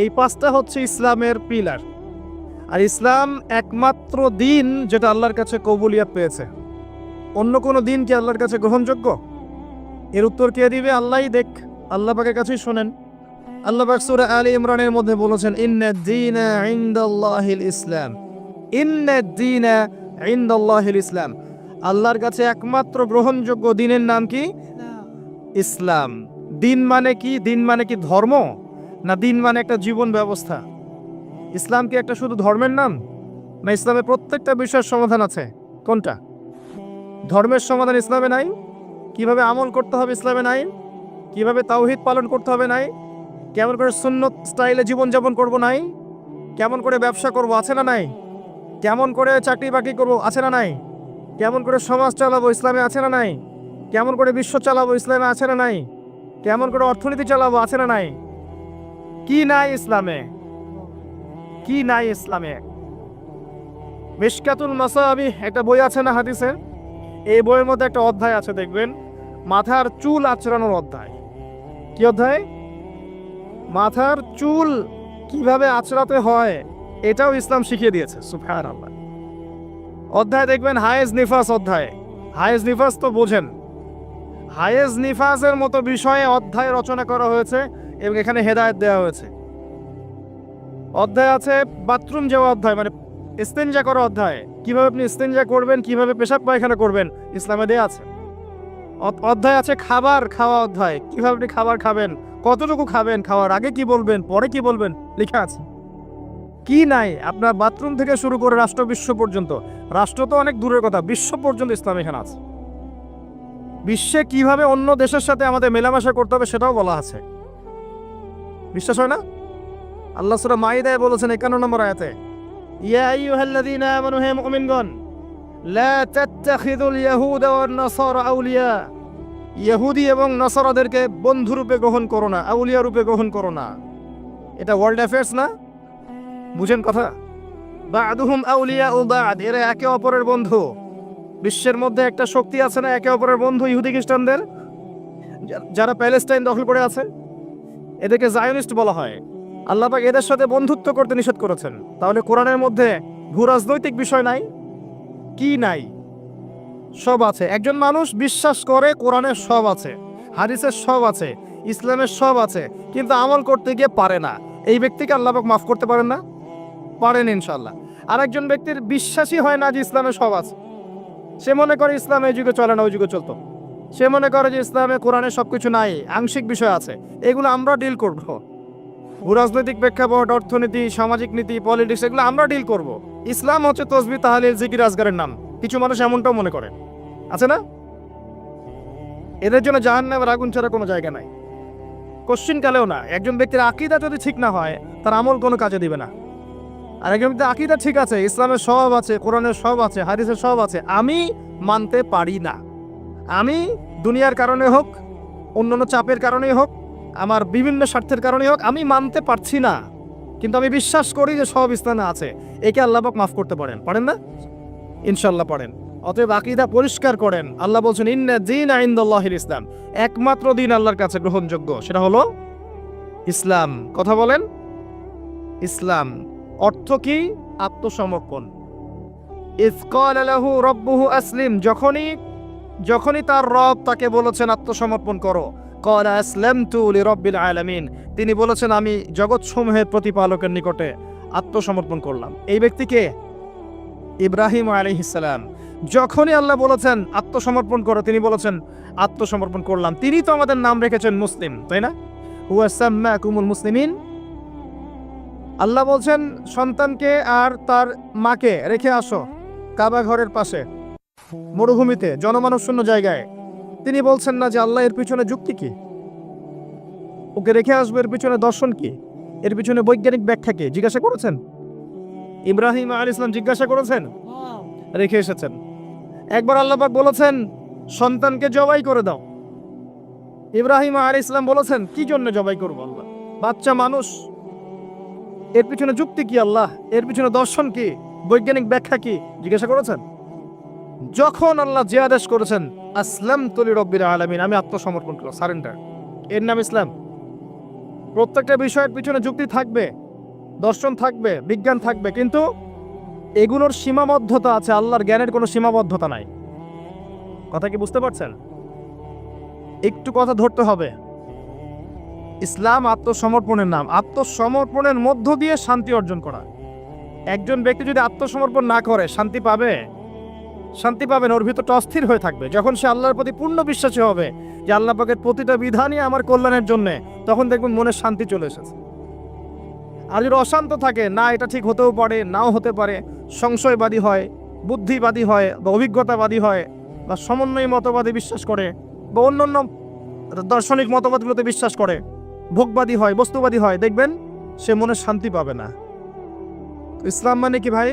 এই পাঁচটা হচ্ছে ইসলামের পিলার। আর ইসলাম একমাত্র দিন যেটা আল্লাহর কাছে কবুলিয়ত পেয়েছে। অন্য কোনো দিন কি আল্লাহর কাছে গ্রহণযোগ্য? এর উত্তর কে দিবে? আল্লাহই দেখ, আল্লাহ পাকের কাছেই শোনেন। আল্লাহ পাক সূরা আলী ইমরানের মধ্যে বলেছেন, ইন্নাদ-দীনা ইনদাল্লাহিল ইসলাম, ইন্নাদ-দীনা ইনদাল্লাহিল ইসলাম। আল্লাহর কাছে একমাত্র গ্রহণযোগ্য দিনের নাম কি? ইসলাম। দিন মানে কি? দিন মানে কি ধর্ম, না দিন মানে একটা জীবন ব্যবস্থা? ইসলাম কি একটা শুধু ধর্মের নাম, না ইসলামে প্রত্যেকটা বিষয়ের সমাধান আছে? কোনটা? ধর্মের সমাধান ইসলামে নাই? কিভাবে আমল করতে হবে ইসলামে নাই? কিভাবে তাওহীদ পালন করতে হবে নাই? কেমন করে সুন্নত স্টাইলে জীবনযাপন করব নাই? কেমন করে ব্যবসা করব আছে না নাই? কেমন করে চাকরি বাকরি করব আছে না নাই? কেমন করে সমাজ চালাবো ইসলামে আছে না নাই? কেমন করে বিশ্ব চালাবো ইসলামে আছে না নাই? কেমন করে অর্থনীতি চালাবো আছে না নাই? কি নাই ইসলামে? কি নাই ইসলামে? মিশকাতুল মাসাবিহ একটা বই আছে না হাদিসের? এই বইয়ের মধ্যে একটা অধ্যায় আছে, দেখবেন মাথার চুল আঁচড়ানোর অধ্যায়। কি অধ্যায়? মাথার চুল কিভাবে আঁচড়াতে হয় এটাও ইসলাম শিখিয়ে দিয়েছে। সুবহানাল্লাহ। অধ্যায় দেখবেন হায়েজ নিফাস অধ্যায়। হায়েজ নিফাস তো বোঝেন, হায়েজ নিফাসের মতো বিষয়ে অধ্যায় রচনা করা হয়েছে এবং এখানে হেদায়েত দেওয়া হয়েছে। অধ্যায় আছে বাথরুম যাওয়া অধ্যায়, মানে ইস্তেঞ্জা করা অধ্যায়। কিভাবে আপনি ইস্তেঞ্জা করবেন, কিভাবে পেশাব পায়খানা করবেন ইসলামে দেয়া আছে। অধ্যায় আছে খাবার খাওয়া অধ্যায়, কিভাবে আপনি খাবার খাবেন, কতটুকু খাবেন, খাওয়ার আগে কি বলবেন, পরে কি বলবেন লেখা আছে। কি নাই আপনার বাথরুম থেকে শুরু করে রাষ্ট্র বিশ্ব পর্যন্ত, রাষ্ট্র তো অনেক দূরের কথা, বিশ্ব পর্যন্ত ইসলাম এখানে আছে। বিশ্বে কিভাবে অন্য দেশের সাথে আমাদের মেলামেশা করতে হবে সেটাও বলা আছে। বিশ্বাস হয় না? আল্লাহ সূরা মাইদায় বলেছেন 51 নম্বর আয়াতে, ইয়া আইয়ুহাল্লাযীনা আমানু, হে মুমিনগণ, লা তাত্তাখিযুল ইয়াহুদা ওয়ান নাসারা আউলিয়া, ইহুদি এবং নাসারাদেরকে বন্ধু রূপে গ্রহণ করো না, আউলিয়া রূপে গ্রহণ করো না। এটা ওয়ার্ল্ড অ্যাফেয়ার্স না? বুঝেন কথা? বা'দুহুম আউলিয়া ও বা'দ, এরা একে অপরের বন্ধু। বিশ্বের মধ্যে একটা শক্তি আছে না একে অপরের বন্ধু, ইহুদি খ্রিস্টানদের, যারা প্যালেস্টাইন দখল করে আছে, এদেরকে জায়নিস্ট বলা হয়। আল্লাহ পাক এদের সাথে বন্ধুত্ব করতে নিষেধ করেছেন। তাহলে কোরআনের মধ্যে ভূ রাজনৈতিক বিষয় নাই? কি নাই? সব আছে। একজন মানুষ বিশ্বাস করে কোরআনের সব আছে, হাদিসের সব আছে, ইসলামের সব আছে, কিন্তু আমল করতে গিয়ে পারে না। এই ব্যক্তিকে আল্লাহ পাক মাফ করতে পারেন না? পারেন ইনশাআল্লাহ। আরেকজন ব্যক্তির বিশ্বাসই হয় না যে ইসলামে সব আছে, সে মনে করে ইসলাম এই যুগে চলে না ওই যুগে চলতো, সে মনে করে যে ইসলামে কোরআনে সবকিছু নাই, আংশিক বিষয় আছে। এগুলো আমরা ডিল করব। ভূরাজনৈতিক প্রেক্ষাপট, অর্থনীতি, সামাজিক নীতি, পলিটিক্স, এগুলো আমরা ডিল করব। ইসলাম হচ্ছে তসবিহ, তাহলিল, জিকির, আজগারের নাম। কিছু মানুষ এমনটাও মনে করে, আছে না? এদের জন্য জাহান্নামের আগুন ছাড়া কোনো জায়গা নাই, কোশ্চিন কালেও না। একজন ব্যক্তির আকীদা যদি ঠিক না হয়, তার আমল কোনো কাজে দিবে না। আর একজন ব্যক্তির আকীদা ঠিক আছে, ইসলামের সব আছে, কোরআনের সব আছে, হাদিসের সব আছে, আমি মানতে পারি না। আমি দুনিয়ার কারণে হোক, অন্যান্য চাপের কারণেই হোক, আমার বিভিন্ন স্বার্থের কারণেই হোক, আমি মানতে পারছি না, কিন্তু আমি বিশ্বাস করি যে সব ইসলামে আছে। একে আল্লাহ পাক মাফ করতে পারেন, পারেন না? ইনশাল্লাহ পারেন। অতএব আকীদা পরিষ্কার করেন। আল্লাহ বলছেন, ইন্নাদ-দীনা ইনদাল্লাহিল ইসলাম, একমাত্র দিন আল্লাহর কাছে গ্রহণযোগ্য সেটা হলো ইসলাম। কথা বলেন। ইসলাম অর্থ কি? আত্মসমর্পণ। ইয ক্বালা লাহু রাব্বুহু আসলিম, যখনই তার রব তাকে বলেছেন আত্মসমর্পণ করো, ক্বালা আসলামতু লিরাব্বিল আলামিন, তিনি বলেছেন আমি জগৎসমূহের প্রতিপালকের নিকটে আত্মসমর্পণ করলাম। এই ব্যক্তিকে ইব্রাহিম আলাইহিস সালাম। যখনই আল্লাহ বলেছেন আত্মসমর্পণ করো, তিনি বলেছেন আত্মসমর্পণ করলাম। তিনি তো আমাদের নাম রেখেছেন মুসলিম, তাই না? হুয়া সাম্মাকুমুল মুসলিমিন। আল্লাহ বলছেন সন্তানকে আর তার মাকে রেখে আসো কাবা ঘরের পাশে, মরুভূমিতে, জনমানব শূন্য জায়গায়। তিনি বলছেন না যে আল্লাহ এর পিছনে যুক্তি কি, ওকে রেখে আসবে এর পিছনে দর্শন কি, এর পিছনে বৈজ্ঞানিক ব্যাখ্যা কি? জিজ্ঞাসা করেছেন? ইব্রাহিম আলাইহিস সালাম জিজ্ঞাসা করেছেন, রেখে এসেছেন। একবার আল্লাহ পাক বলেছেন সন্তানকে জবাই করে দাও, ইব্রাহিম আলাইহিস সালাম বলেছেন কি জন্য জবাই করব আল্লাহ, বাচ্চা মানুষ, এর পিছনে যুক্তি কি আল্লাহ, এর পিছনে দর্শন কি, বৈজ্ঞানিক ব্যাখ্যা কি? জিজ্ঞাসা করেছেন? যখন আল্লাহ যে আদেশ করেছেন আসলামতু লিরাব্বিল আলামিন, আমি আত্মসমর্পণ করলাম, সারেন্ডার, এর নাম ইসলাম। প্রত্যেকটা বিষয়ের পিছনে যুক্তি থাকবে, দর্শন থাকবে, বিজ্ঞান থাকবে, কিন্তু এগুলোর সীমাবদ্ধতা আছে, আল্লাহর জ্ঞানের কোনো সীমাবদ্ধতা নাই। কথা কি বুঝতে পারছেন? একটু কথা ধরতে হবে। ইসলাম আত্মসমর্পণের নাম। আত্মসমর্পণের মধ্য দিয়ে শান্তি অর্জন করা। একজন ব্যক্তি যদি আত্মসমর্পণ না করে শান্তি পাবে? শান্তি পাবে না, ওর ভিতরটা অস্থির হয়ে থাকবে। যখন সে আল্লাহর প্রতি পূর্ণ বিশ্বাসী হবে যে আল্লাহ পাকের প্রতিটা বিধানই আমার কল্যাণের জন্য, তখন দেখবেন মনে শান্তি চলে এসেছে। আর যদি অশান্ত থাকে, না এটা ঠিক হতেও পারে, নাও হতে পারে, সংশয়বাদী হয়, বুদ্ধিবাদী হয়, বা অভিজ্ঞতাবাদী হয়, বা সমন্বয়ী মতবাদে বিশ্বাস করে, বা অন্যান্য দার্শনিক মতবাদগুলোতে বিশ্বাস করে, ভোগবাদী হয়, বস্তুবাদী হয়, দেখবেন সে মনে শান্তি পাবে না। ইসলাম মানে কি ভাই?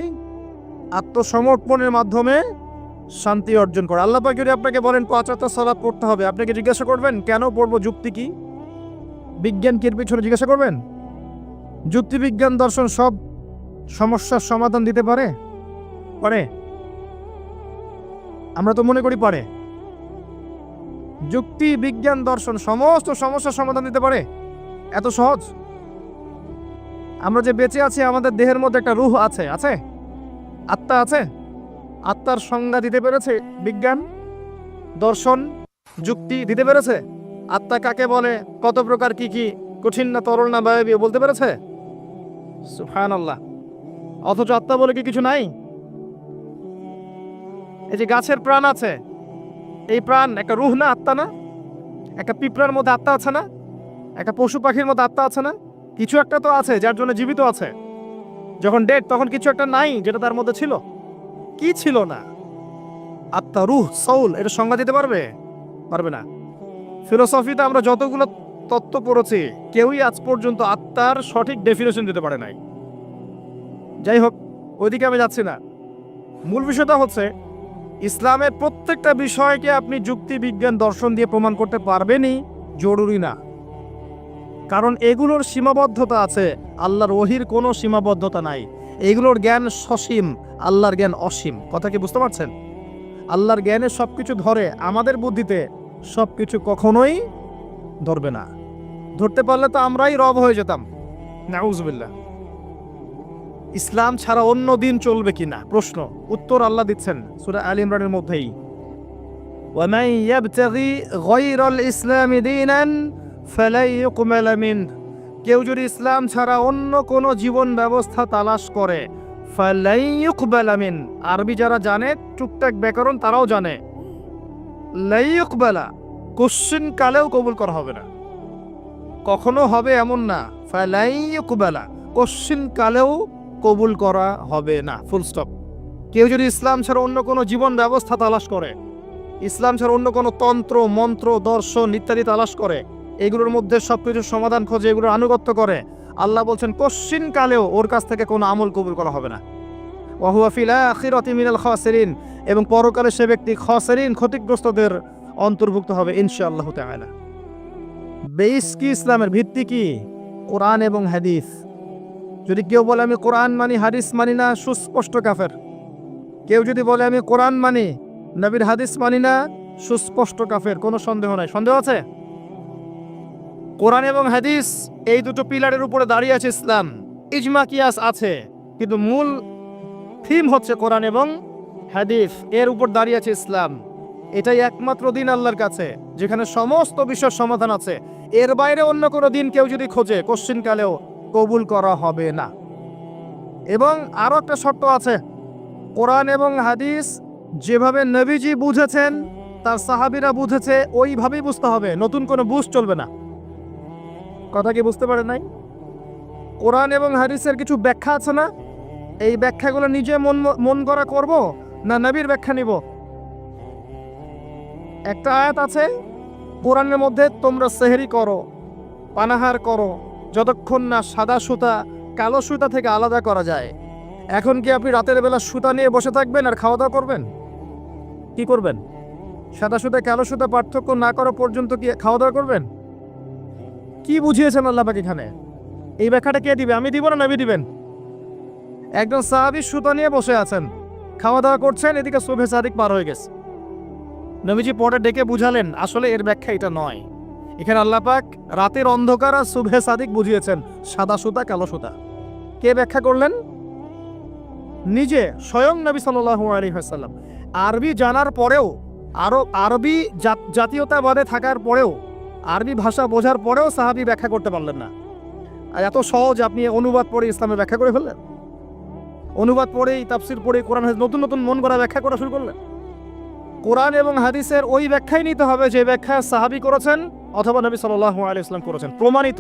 আত্মসমর্পণের মাধ্যমে শান্তি অর্জন করা। আল্লাহ পাক যদি আপনাকে বলেন 5 ওয়াক্ত সালাত পড়তে হবে, আপনাকে জিজ্ঞাসা করবেন কেন পড়বো, যুক্তি কি? বিজ্ঞান কি এর পিছনে জিজ্ঞাসা করবেন? যুক্তি বিজ্ঞান দর্শন সব সমস্যার সমাধান দিতে পারে? পারে? আমরা তো মনে করি পারে। যুক্তি বিজ্ঞান দর্শন সমস্ত সমস্যার সমাধান দিতে পারে? এত সহজ? আমরা যে বেঁচে আছি, আমাদের দেহের মধ্যে একটা রূহ আছে, আছে? আত্মা আছে? আত্মার সংজ্ঞা দিতে পেরেছে বিজ্ঞান, দর্শন, যুক্তি দিতে পেরেছে? আত্মা কাকে বলে, কত প্রকার, কি কি, কঠিন না তরল না বায়বীয় বলতে পেরেছে? সুবহানাল্লাহ। অথচ আত্মা বলে কি কিছু নাই? এই যে গাছের প্রাণ আছে, এই প্রাণ একটা রূহ না, আত্মা না? একটা পিঁপড়ার মধ্যে আত্মা আছে না? একটা পশু পাখির মধ্যে আত্মা আছে না? কিছু একটা তো আছে যার জন্য জীবিত আছে। যখন ডেড তখন কিছু একটা নাই যেটা তার মধ্যে ছিল। কি ছিল না? আত্মা, রূহ, সোল, এটা সংজ্ঞা দিতে পারবে? পারবে না। ফিলোসফিতে আমরা যতগুলো তত্ত্ব পড়েছি, কেউই আজ পর্যন্ত আত্মার সঠিক ডেফিনেশন দিতে পারে নাই। যাই হোক, ওইদিকে আমি যাচ্ছি না। মূল বিষয়টা হচ্ছে, ইসলামের প্রত্যেকটা বিষয়কে আপনি যুক্তি বিজ্ঞান দর্শন দিয়ে প্রমাণ করতে পারবেনই জরুরি না, কারণ এগুলোর সীমাবদ্ধতা আছে। আল্লাহর ওহীর কোনো সীমাবদ্ধতা নাই। এগুলোর জ্ঞান সসীম, আল্লাহর জ্ঞান অসীম। কথা কি বুঝতে পারছেন? আল্লাহর জ্ঞানে সবকিছু ধরে, আমাদের বুদ্ধিতে সবকিছু কখনোই ধরবে না। ধরতে পারলে তো আমরাই রব হয়ে যেতাম। নাউজুবিল্লাহ। ইসলাম ছাড়া অন্য দিন চলবে কিনা প্রশ্ন, উত্তর আল্লাহ দিচ্ছেন সূরা আলে ইমরানের মধ্যেই। ওয়ামান ইয়াবতাগি গায়রাল ইসলামি দীনান ফালাই ইউকবাল মিনহু, কেউ যদি ইসলাম ছাড়া অন্য কোনো জীবন ব্যবস্থা তালাশ করে, ফালাই ইউকবাল মিনহু, আরবি যারা জানে টুকটাক ব্যাকরণ তারাও জানে, লাই ইউকবালা কোশ্চিন কালেও কবুল করা হবে না। কখনো হবে এমন না, ফালাই ইউকবালা কোশ্চিন কালেও কবুল করা হবে না, ফুল স্টপ। কেউ যদি ইসলাম ছাড়া অন্য কোনো জীবন ব্যবস্থা তালাশ করে, ইসলাম ছাড়া অন্য কোনো তন্ত্র মন্ত্র দর্শন ইত্যাদি তালাশ করে, এগুলোর মধ্যে সবকিছু সমাধান খোঁজে, এগুলোর আনুগত্য করে, আল্লাহ বলছেন কোশ্চিন কালেও ওর কাছ থেকে কোনো আমল কবুল করা হবে না। ওয়া হুয়া ফিল আখিরাতি মিনাল খাসিরিন, এবং পরকালে সে ব্যক্তি খাসিরিন, ক্ষতিগ্রস্তদের অন্তর্ভুক্ত হবে ইনশাআল্লাহ তাআলা। বেস কি ইসলামের? ভিত্তি কি? কোরআন এবং হাদিস। যদি কেউ বলে আমি কোরআন মানি হাদিস মানি না, সুস্পষ্ট কাফের। কেউ যদি বলে আমি কোরআন মানি নবীর হাদিস মানি না, সুস্পষ্ট কাফের, কোনো সন্দেহ নাই। সন্দেহ আছে? কোরআন এবং হাদিস এই দুটো পিলারের উপরে দাঁড়িয়ে আছে ইসলাম। ইজমা কিয়াস আছে, কিন্তু মূল থিম হচ্ছে কোরআন এবং হাদিস, এর উপর দাঁড়িয়ে আছে ইসলাম। এটাই একমাত্র দিন আল্লাহর কাছে যেখানে সমস্ত বিষয়ের সমাধান আছে। এর বাইরে অন্য কোনো দিন কেউ যদি খোঁজে, কোশ্চিন কালেও কবুল করা হবে না। এবং আরো একটা শর্ত আছে, কোরআন এবং হাদিস যেভাবে নবীজি বুঝেছেন, তার সাহাবীরা বুঝেছে, ওইভাবেই বুঝতে হবে, নতুন কোনো বুঝ চলবে না। কথা কি বুঝতে পারেন নাই? কোরআন এবং হাদিসের কিছু ব্যাখ্যা আছে না, এই ব্যাখ্যাগুলো নিজে মন করা করব না নবীর ব্যাখ্যা নিব? একটা আয়াত আছে কোরআনের মধ্যে, তোমরা সেহরি করো, পানাহার করো, যতক্ষণ না সাদা সুতা কালো সুতা থেকে আলাদা করা যায়। এখন কি আপনি রাতের বেলা সুতা নিয়ে বসে থাকবেন আর খাওয়া দাওয়া করবেন? কি করবেন? সাদা সুতা কালো সুতা পার্থক্য না করা পর্যন্ত কি খাওয়া দাওয়া করবেন? কি বুঝিয়েছেন আল্লাহ পাক এখানে? এই ব্যাখ্যাটা কে দিবে? আমি দিব না নবী দিবেন? একজন সাহাবী সুতা নিয়ে বসে আছেন, খাওয়া দাওয়া করছেন, এদিকে সুবহে সাদিক পার হয়ে গেছে। নবীজি পরে ডেকে বুঝালেন আসলে এর ব্যাখ্যা এটা নয়, এখানে আল্লাহ পাক রাতের অন্ধকার আর সুবহে সাদিক বুঝিয়েছেন, সাদা সুতা কালো সুতা। কে ব্যাখ্যা করলেন? নিজে স্বয়ং নবী সাল্লাল্লাহু আলাইহি ওয়াসাল্লাম। আরবি জানার পরেও, আরবি জাতীয়তাবাদে থাকার পরেও, আরবি ভাষা বোঝার পরেও সাহাবী ব্যাখ্যা করতে পারলেন না। আর এত সহজ আপনি অনুবাদ পড়ে ইসলামের ব্যাখ্যা করে ফেললেন। অনুবাদ পড়েই, তাফসির পড়ে কোরআন হাদিস নতুন নতুন মন গড়া ব্যাখ্যা করা শুরু করলেন। কোরআন এবং হাদিসের ওই ব্যাখ্যাই নিতে হবে যে ব্যাখ্যা সাহাবী করেছেন অথবা নবী সাল্লাল্লাহু আলাইহি ওয়াসাল্লাম করেছেন, প্রমাণিত।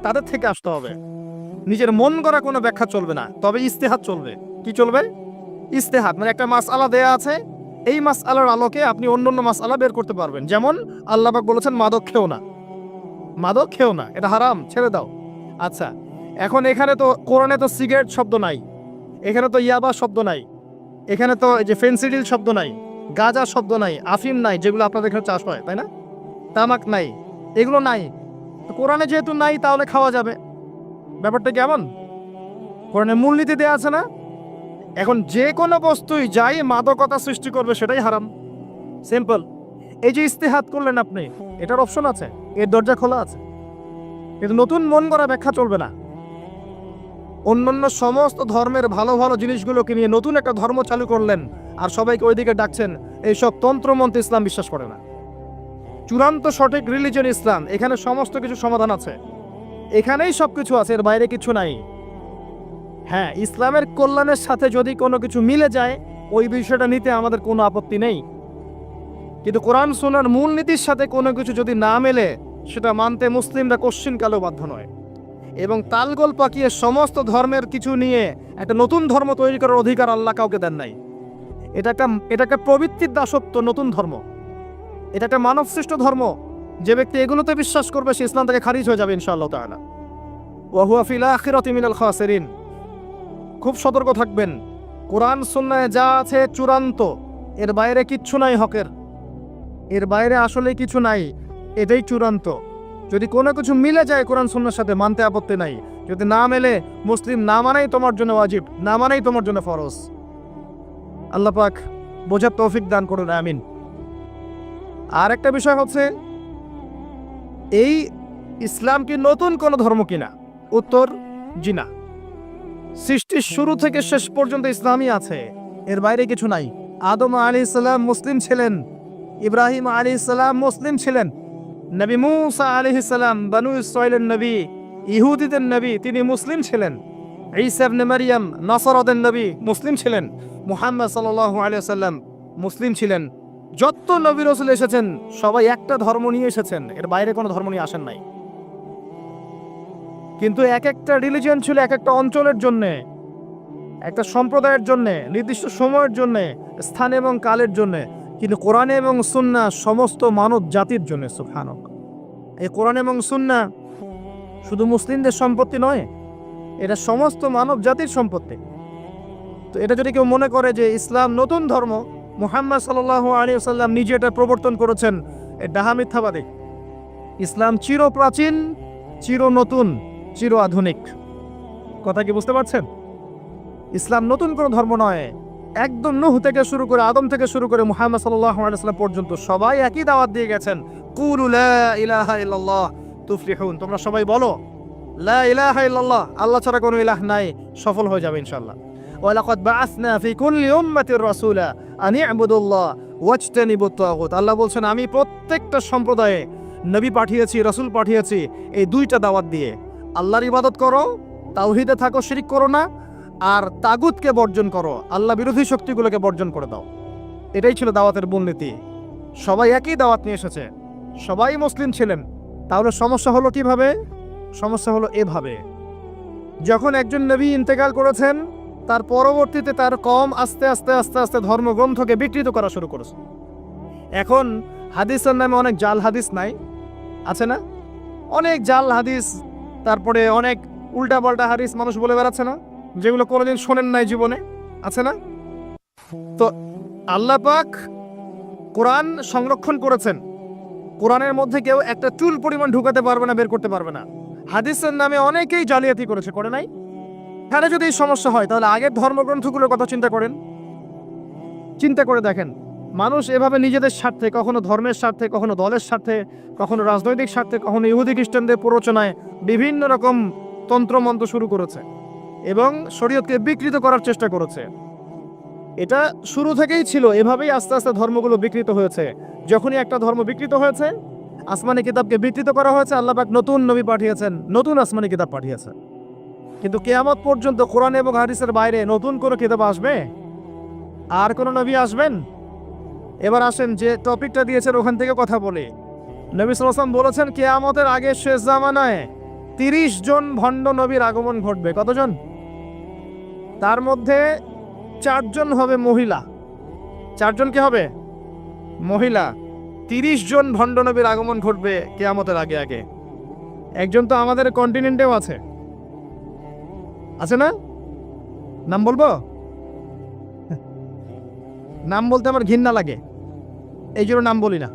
তাদের থেকে আসতে হবে। নিজের মন গড়া কোনো ব্যাখ্যা চলবে না, তবে ইস্তেহাদ চলবে। কি চলবে? ইস্তেহাদ মানে একটা মাসআলা দেয়া আছে, এই মাসআলার আলোকে আপনি অন্যান্য মাসআলা বের করতে পারবেন। যেমন আল্লাহ পাক বলেছেন মাদক খেও না, মাদক খেও না, এটা হারাম, ছেড়ে দাও। আচ্ছা, এখন এখানে তো কোরআনে তো সিগারেট শব্দ নাই, এখানে তো ইয়াবা শব্দ নাই, এখানে তো এই যে ফেন্সিডিল শব্দ নাই, গাঁজা শব্দ নাই, আফিম নাই, যেগুলো আপনাদের এখানে চাষ হয়, তাই না? তামাক নাই, এগুলো নাই। কোরআনে যেহেতু নাই তাহলে খাওয়া যাবে। ব্যাপারটা কেমন? কোরআনে মূলনীতি দেয়া আছে না? এখন যে কোনো বস্তুই যাই মাদকতা সৃষ্টি করবে সেটাই হারাম। সিম্পল। এই যে ইস্তেহাদ করলেন আপনি, এটার অপশন আছে, এর দরজা খোলা আছে, কিন্তু নতুন মন গড়া ব্যাখ্যা চলবে না। অন্যান্য সমস্ত ধর্মের ভালো ভালো জিনিসগুলোকে নিয়ে নতুন একটা ধর্ম চালু করলেন আর সবাইকে ওইদিকে ডাকছেন। এইসব তন্ত্রমন্ত্র ইসলাম বিশ্বাস করে না। চূড়ান্ত সঠিক রিলিজিয়ন ইসলাম, এখানে সমস্ত কিছু সমাধান আছে, এখানেই সব কিছু আছে, এর বাইরে কিছু নাই। হ্যাঁ, ইসলামের কল্যাণের সাথে যদি কোনো কিছু মিলে যায় ওই বিষয়টা নিতে আমাদের কোনো আপত্তি নেই, কিন্তু কোরআন সুন্নাহর মূল নীতির সাথে কোনো কিছু যদি না মেলে সেটা মানতে মুসলিমরা কোশ্চিনকালেও বাধ্য নয়। এবং তালগোল পাকিয়ে সমস্ত ধর্মের কিছু নিয়ে একটা নতুন ধর্ম তৈরি করার অধিকার আল্লাহ কাউকে দেন নাই। এটা একটা প্রবৃত্তির দাসত্ব, নতুন ধর্ম। এটা একটা মানব সৃষ্ট ধর্ম। যে ব্যক্তি এগুলোতে বিশ্বাস করবে সে ইসলাম থেকে খারিজ হয়ে যাবে ইনশাআল্লাহ তাআলা। ওয়া হুয়া ফিল আখিরাতি মিনাল খাসিরিন। খুব সতর্ক থাকবেন। কোরআন সুন্নাহে যা আছে চূড়ান্ত, এর বাইরে কিচ্ছু নাই হকের, এর বাইরে আসলে কিছু নাই, এটাই চূড়ান্ত। যদি কোনো কিছু মিলে যায় কোরআন সুন্নাহর সাথে মানতে আপত্তি নাই, যদি না মেলে মুসলিম না মানাই তোমার জন্য ওয়াজিব, না মানাই তোমার জন্য ফরজ। আল্লাহ পাক বোঝার তৌফিক দান করুন, আমিন। আর একটা বিষয় হচ্ছে, এই ইসলাম কি নতুন কোন ধর্ম কিনা? উত্তর জি না। সৃষ্টির শুরু থেকে শেষ পর্যন্ত ইসলামই আছে, এর বাইরে কিছু নাই। আদম আলাইহিস সালাম মুসলিম ছিলেন, ইব্রাহিম আলাইহিস সালাম মুসলিম ছিলেন, নবী মুসা আলাইহিস সালাম বনু ইসরাইলের নবী, ইহুদিদের নবী, তিনি মুসলিম ছিলেন। ঈসা ইবনে মারইয়াম নাসারাদের নবী মুসলিম ছিলেন। মুহাম্মদ সাল্লাল্লাহু আলাইহি ওয়াসাল্লাম মুসলিম ছিলেন। যত নবী রাসূল এসেছেন সবাই একটা ধর্ম নিয়ে এসেছেন, এর বাইরে কোনো ধর্ম নিয়ে আসেন নাই। কিন্তু এক একটা রিলিজিয়ন ছিল এক একটা অঞ্চলের জন্য, একটা সম্প্রদায়ের জন্য, নির্দিষ্ট সময়ের জন্য, স্থান এবং কালের জন্য। কিন্তু কোরআন এবং সুন্নাহ সমস্ত মানব জাতির জন্য। সুবহানাল্লাহ। এই কোরআন এবং সুন্নাহ শুধু মুসলিমদের সম্পত্তি নয়, এটা সমস্ত মানব জাতির সম্পত্তি। তো এটা যদি কেউ মনে করে যে ইসলাম নতুন ধর্ম, মুহাম্মদ সাল্লাল্লাহু আলাইহি ওয়াসাল্লাম নিজে এটা প্রবর্তন করেছেন, এ ডাহা মিথ্যাবাদী। ইসলাম চির প্রাচীন, চির নতুন, চির আধুনিক। কথা কি বুঝতে পারছেন? ইসলাম নতুন কোনো ধর্ম নয়। একদম নূহ থেকে শুরু করে, আদম থেকে শুরু করে মুহাম্মদ সাল্লাল্লাহু আলাইহি ওয়াসাল্লাম পর্যন্ত সবাই একই দাওয়াত দিয়ে গেছেন, কুলু লা ইলাহা ইল্লাল্লাহ তুফলিহুন। তোমরা সবাই বলো লা ইলাহা ইল্লাল্লাহ, আল্লাহ ছাড়া কোনো ইলাহ নাই, সফল হয়ে যাবে ইনশাআল্লাহ। ওয়া লাকাদ বাআসনা ফি কুল্লি উম্মাতির রাসূলা আন ইবুদুল্লাহ ওয়াজতানিবুত তাগুত। আল্লাহ বলছেন আমি প্রত্যেকটা সম্প্রদায়ে নবী পাঠিয়েছি, রাসূল পাঠিয়েছি এই দুইটা দাওয়াত দিয়ে, আল্লাহর ইবাদত করো, তাওহীদে থাকো, শিরক করো না, আর তাগুতকে বর্জন করো, আল্লাহ বিরোধী শক্তিগুলোকে বর্জন করে দাও। এটাই ছিল দাওয়াতের মূলনীতি। সবাই একই দাওয়াত নিয়ে এসেছে, সবাই মুসলিম ছিলেন। তাহলে সমস্যা হলো কিভাবে? সমস্যা হলো এভাবে, যখন একজন নবী ইন্তেকাল করেছেন তার পরবর্তীতে তার কওম আস্তে আস্তে আস্তে আস্তে ধর্মগ্রন্থকে বিকৃত করা শুরু করেছে। এখন হাদিসের নামে অনেক জাল হাদিস নাই, আছে না? অনেক জাল হাদিস, তারপরে অনেক উল্টাপাল্টা হাদিস মানুষ বলে বেড়াচ্ছে না, যেগুলো কোনোদিন শোনেন নাই জীবনে, আছে না? তো আল্লাহ পাক কোরআন সংরক্ষণ করেছেন, কোরআনের মধ্যে কেউ একটা চুল পরিমাণ ঢুকাতে পারবে না, বের করতে পারবে না। হাদিসের নামে অনেকেই জালিয়াতি করেছে, করে নাই? এখানে যদি এই সমস্যা হয় তাহলে আগের ধর্মগ্রন্থগুলোর কথা চিন্তা করেন, চিন্তা করে দেখেন। মানুষ এভাবে নিজেদের স্বার্থে, কখনো ধর্মের স্বার্থে, কখনো দলের স্বার্থে, কখনো রাজনৈতিক স্বার্থে, কখনো ইহুদি খ্রিস্টানদের প্ররোচনায় বিভিন্ন রকম তন্ত্রমন্ত্র শুরু করেছে এবং শরীয়তকে বিকৃত করার চেষ্টা করেছে। এটা শুরু থেকেই ছিল, এভাবেই আস্তে আস্তে ধর্মগুলো বিকৃত হয়েছে। যখনই একটা ধর্ম বিকৃত হয়েছে, আসমানি কিতাবকে বিকৃত করা হয়েছে, আল্লাহ পাক নতুন নবী পাঠিয়েছেন, নতুন আসমানি কিতাব পাঠিয়েছেন। কিন্তু কিয়ামত পর্যন্ত কোরআন এবং হাদিসের বাইরে নতুন কোনো কিতাব আসবে? আর কোনো নবী আসবেন? এবার আসেন যে টপিকটা দিয়েছেন ওখান থেকে কথা বলি। নবী সাল্লাল্লাহু আলাইহি ওয়াসাল্লাম বলেছেন কিয়ামতের আগে শেষ জামানায় 30 জন ভণ্ড নবীর আগমন ঘটবে। কতজন? তার মধ্যে 4 জন হবে মহিলা। 4 জন কি হবে? মহিলা। 30 জন ভণ্ড নবীর আগমন ঘটবে কিয়ামতের আগে আগে। একজন তো আমাদের কন্টিনেন্টেও আছে, আছে না? নাম বলবো? নাম বলতে আমার ঘৃণা লাগে, এই জন্য নাম বলি না।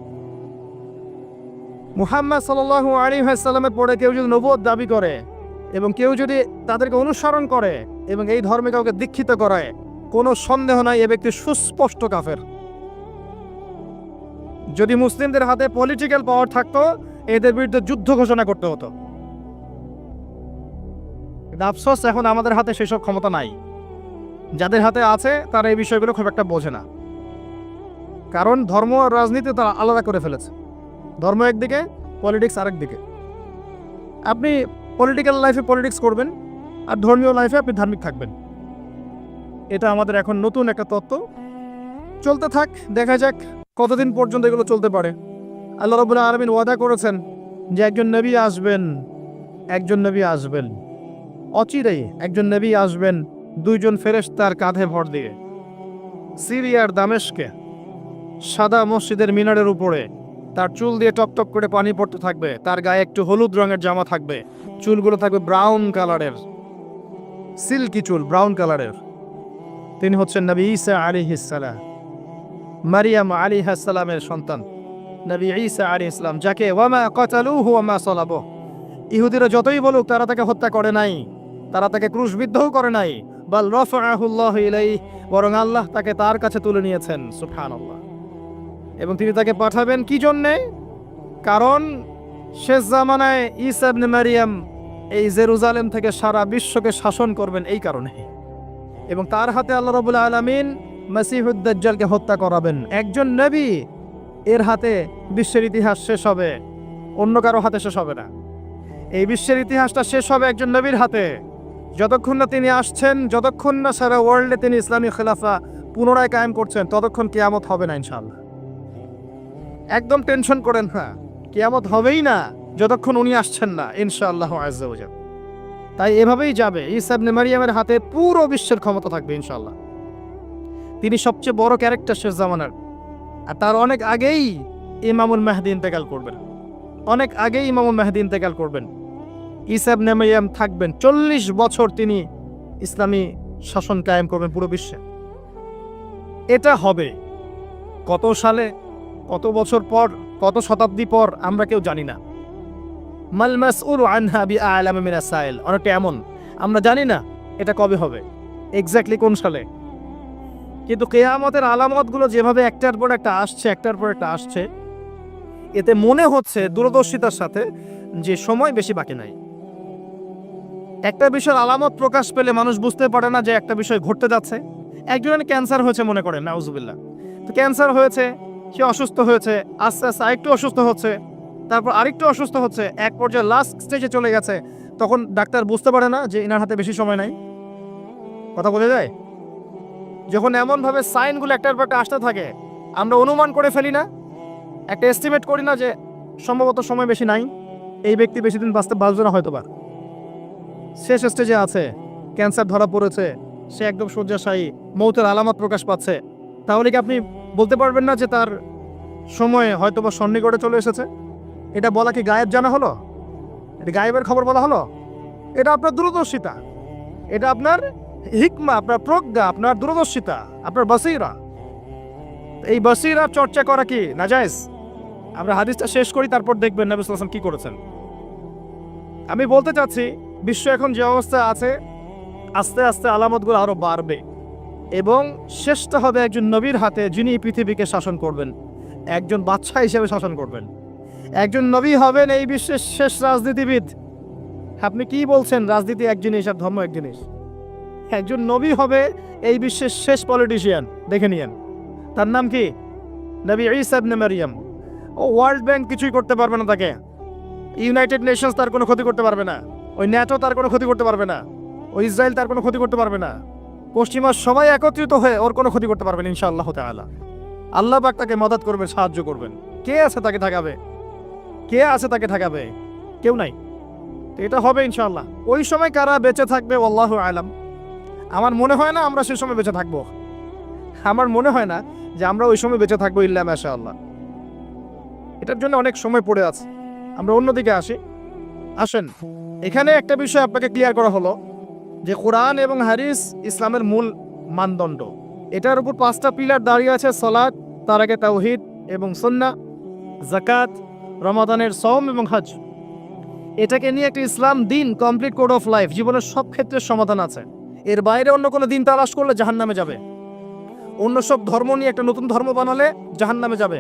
মুহাম্মদ সাল্লাল্লাহু আলাইহি ওয়াসাল্লামের পরে কেউ যদি নবুয়ত দাবি করে এবং কেউ যদি তাদেরকে অনুসরণ করে এবং এই ধর্মে কাউকে দীক্ষিত করায়, কোনো সন্দেহ নাই এ ব্যক্তি সুস্পষ্ট কাফের। যদি মুসলিমদের হাতে পলিটিক্যাল পাওয়ার থাকতো, এদের বিরুদ্ধে যুদ্ধ ঘোষণা করতে হতো। আফসোস এখন আমাদের হাতে সেসব ক্ষমতা নাই। যাদের হাতে আছে তারা এই বিষয়গুলো খুব একটা বোঝে না, কারণ ধর্ম আর রাজনীতি তারা আলাদা করে ফেলেছে। ধর্ম একদিকে, পলিটিক্স আরেক দিকে। আপনি পলিটিক্যাল লাইফে পলিটিক্স করবেন আর ধর্মীয় লাইফে আপনি ধার্মিক থাকবেন। এটা আমাদের এখন নতুন একটা তত্ত্ব। চলতে থাক, দেখা যাক কতদিন পর্যন্ত এগুলো চলতে পারে। আল্লাহ রাব্বুল আলামিন ওয়াদা করেছেন যে একজন নবী আসবেন, একজন নবী আসবেন অচিরেই। একজন নবী আসবেন 2 জন ফেরেশতার কাঁধে ভর দিয়ে, সিরিয়ার দামেস্কে সাদা মসজিদের মিনারের উপরে। তার চুল দিয়ে টপটপ করে পানি পড়তে থাকবে, তার গায়ে একটু হলুদ রঙের জামা থাকবে, চুলগুলো থাকবে ব্রাউন কালারের, সিল্কি চুল, ব্রাউন কালারের। তিনি হচ্ছেন নবী ঈসা আলাইহিস সালাম, মারিয়াম আলাইহিস সালামের সন্তান নবী ঈসা আলাইহিস সালাম, যাকে ওয়ামা কাতালুহু ওয়ামা সালাবুহু। ইহুদিরা যতই বলুক তারা তাকে হত্যা করে নাই, তারা তাকে ক্রুশবিদ্ধও করে নাই, বাল রাফাআহুল্লাহু ইলাইহি, বরং আল্লাহ তাকে তার কাছে তুলে নিয়েছেন। সুবহানাল্লাহ। এবং তিনি তাকে পাঠাবেন কি জন্যে? কারণ শেষ জামানায় ঈসা ইবনে মারিয়াম এই জেরুজালেম থেকে সারা বিশ্বকে শাসন করবেন এই কারণে, এবং তার হাতে আল্লাহ রাব্বুল আলামিন মসিহুদ দাজ্জালকে হত্যা করাবেন। একজন নবী, এর হাতে বিশ্বের ইতিহাস শেষ হবে, অন্য কারো হাতে শেষ হবে না। এই বিশ্বের ইতিহাসটা শেষ হবে একজন নবীর হাতে। যতক্ষণ না তিনি আসছেন, যতক্ষণ না সারা ওয়ার্ল্ডে তিনি ইসলামী খেলাফা পুনরায় কায়েম করছেন, ততক্ষণ কিয়ামত হবে না ইনশাআল্লাহ। একদম টেনশন করেন না, কিয়ামত হবেই না যতক্ষণ উনি আসছেন না ইনশাআল্লাহ আযজা ওয়া জাল। তাই এভাবেই যাবে, ঈসা ইবনে মারিয়ামের হাতে পুরো বিশ্বের ক্ষমতা থাকবে ইনশাআল্লাহ। তিনি সবচেয়ে বড় ক্যারেক্টার শেষ জামানার। আর তার অনেক আগেই ইমামুল মাহদী ইন্তেকাল করবেন, অনেক আগেই ইমামুল মাহদী ইন্তেকাল করবেন। ঈসা ইবনে মারিয়াম থাকবেন 40 বছর, তিনি ইসলামী শাসন কায়েম করবেন পুরো বিশ্বে। এটা হবে কত সালে, কত বছর পর, কত শতাব্দী পর আমরা কেউ জানি না। মাল মাসউলু আনহা বিআলাম মিনাস সাইল, অনেকটা এমন আমরা জানি না এটা কবে হবে, এক্স্যাক্টলি কোন সালে। কিন্তু কিয়ামতের আলামতগুলো যেভাবে একটার পর একটা আসছে, একটার পর একটা আসছে, এতে মনে হচ্ছে দূরদর্শিতার সাথে যে সময় বেশি বাকি নাই। একটা বিষয়ের আলামত প্রকাশ পেলে মানুষ বুঝতে পারে না যে একটা বিষয় ঘটতে যাচ্ছে। একজনের ক্যান্সার হয়েছে মনে করেন, নাউজুবিল্লাহ, তো ক্যান্সার হয়েছে, সে অসুস্থ হয়েছে, আস্তে আস্তে আরেকটু অসুস্থ হচ্ছে, তারপর আরেকটু অসুস্থ হচ্ছে, এক পর্যায়ে লাস্ট স্টেজে চলে গেছে। তখন ডাক্তার বুঝতে পারে না যে এনার হাতে বেশি সময় নাই। কথা বলে যায়? যখন এমনভাবে সাইনগুলো একটার পর একটা আসতে থাকে, আমরা অনুমান করে ফেলি না, একটা এস্টিমেট করি না যে সম্ভবত সময় বেশি নাই, এই ব্যক্তি বেশি দিন বাঁচবে না, হয়তো বা শেষ স্টেজে আছে, ক্যান্সার ধরা পড়েছে, সে একদম শয্যাশায়ী, মৌতের আলামত প্রকাশ পাচ্ছে। তাহলে কি আপনি বলতে পারবেন না যে তার সময় হয়তো বা সন্নিকটে চলে এসেছে? এটা বলা কি গায়েব জানা হলো? এটা গায়েবের খবর বলা হলো? এটা আপনার দূরদর্শিতা, এটা আপনার হিকমা, আপনার প্রজ্ঞা, আপনার দূরদর্শিতা, আপনার বাসীরা। এই বাসীরা চর্চা করা কি নাজায়েজ? আমরা হাদিসটা শেষ করি, তারপর দেখবেন নবী সাল্লাল্লাহু আলাইহি ওয়াসাল্লাম কি করেছেন। আমি বলতে চাচ্ছি, বিশ্ব এখন যে অবস্থা আছে, আস্তে আস্তে আলামতগুলো আরো বাড়বে। এবং শেষটা হবে একজন নবীর হাতে, যিনি পৃথিবীকে শাসন করবেন, একজন বাদশা হিসেবে শাসন করবেন। একজন নবী হবেন এই বিশ্বের শেষ রাজনীতিবিদ। আপনি কি বলছেন? রাজনীতি এক জিনিস আর ধর্ম এক জিনিস। একজন নবী হবে এই বিশ্বের শেষ পলিটিশিয়ান, দেখে নিয়েন। তার নাম কি? নবী ঈসা ইবনে মারইয়াম। ও ওয়ার্ল্ড ব্যাংক কিছুই করতে পারবে না তাকে, ইউনাইটেড নেশনস তার কোনো ক্ষতি করতে পারবে না, ওই ন্যাটো তার কোনো ক্ষতি করতে পারবে না, ওই ইসরায়েল তার কোনো ক্ষতি করতে পারবে না, পশ্চিমা সবাই একত্রিত হয়ে ওর কোনো ক্ষতি করতে পারবেন ইনশাআল্লাহ তাআলা। আল্লাহ পাক তাকে মদদ করবেন, সাহায্য করবেন। কে আছে তাকে ঠেকাবে? কে আছে তাকে ঠেকাবে? কেউ নাই। তো এটা হবে ইনশাআল্লাহ। ওই সময় কারা বেঁচে থাকবে আল্লাহু আলাম। আমার মনে হয় না আমরা সেই সময় বেঁচে থাকবো। আমার মনে হয় না যে আমরা ওই সময় বেঁচে থাকবো ইল্লা মাশাআল্লাহ। এটার জন্য অনেক সময় পড়ে আছে। আমরা অন্যদিকে আসেন। এখানে একটা বিষয় আপনাকে ক্লিয়ার করা হলো যে কোরআন এবং হাদিস ইসলামের মূল মানদণ্ড। এটার উপর 5টা পিলার দাঁড়িয়ে আছে: সালাত, তার আগে তাওহীদ এবং সুন্নাহ, যাকাত, রমাদানের সওম এবং হজ। এটাকে নিয়ে একটা ইসলাম দিন, কমপ্লিট কোড অফ লাইফ, জীবনের সব ক্ষেত্রে সমাধান আছে। এর বাইরে অন্য কোনো দিন তালাশ করলে জাহান্নামে যাবে। অন্য সব ধর্ম নিয়ে একটা নতুন ধর্ম বানালে জাহান্নামে যাবে।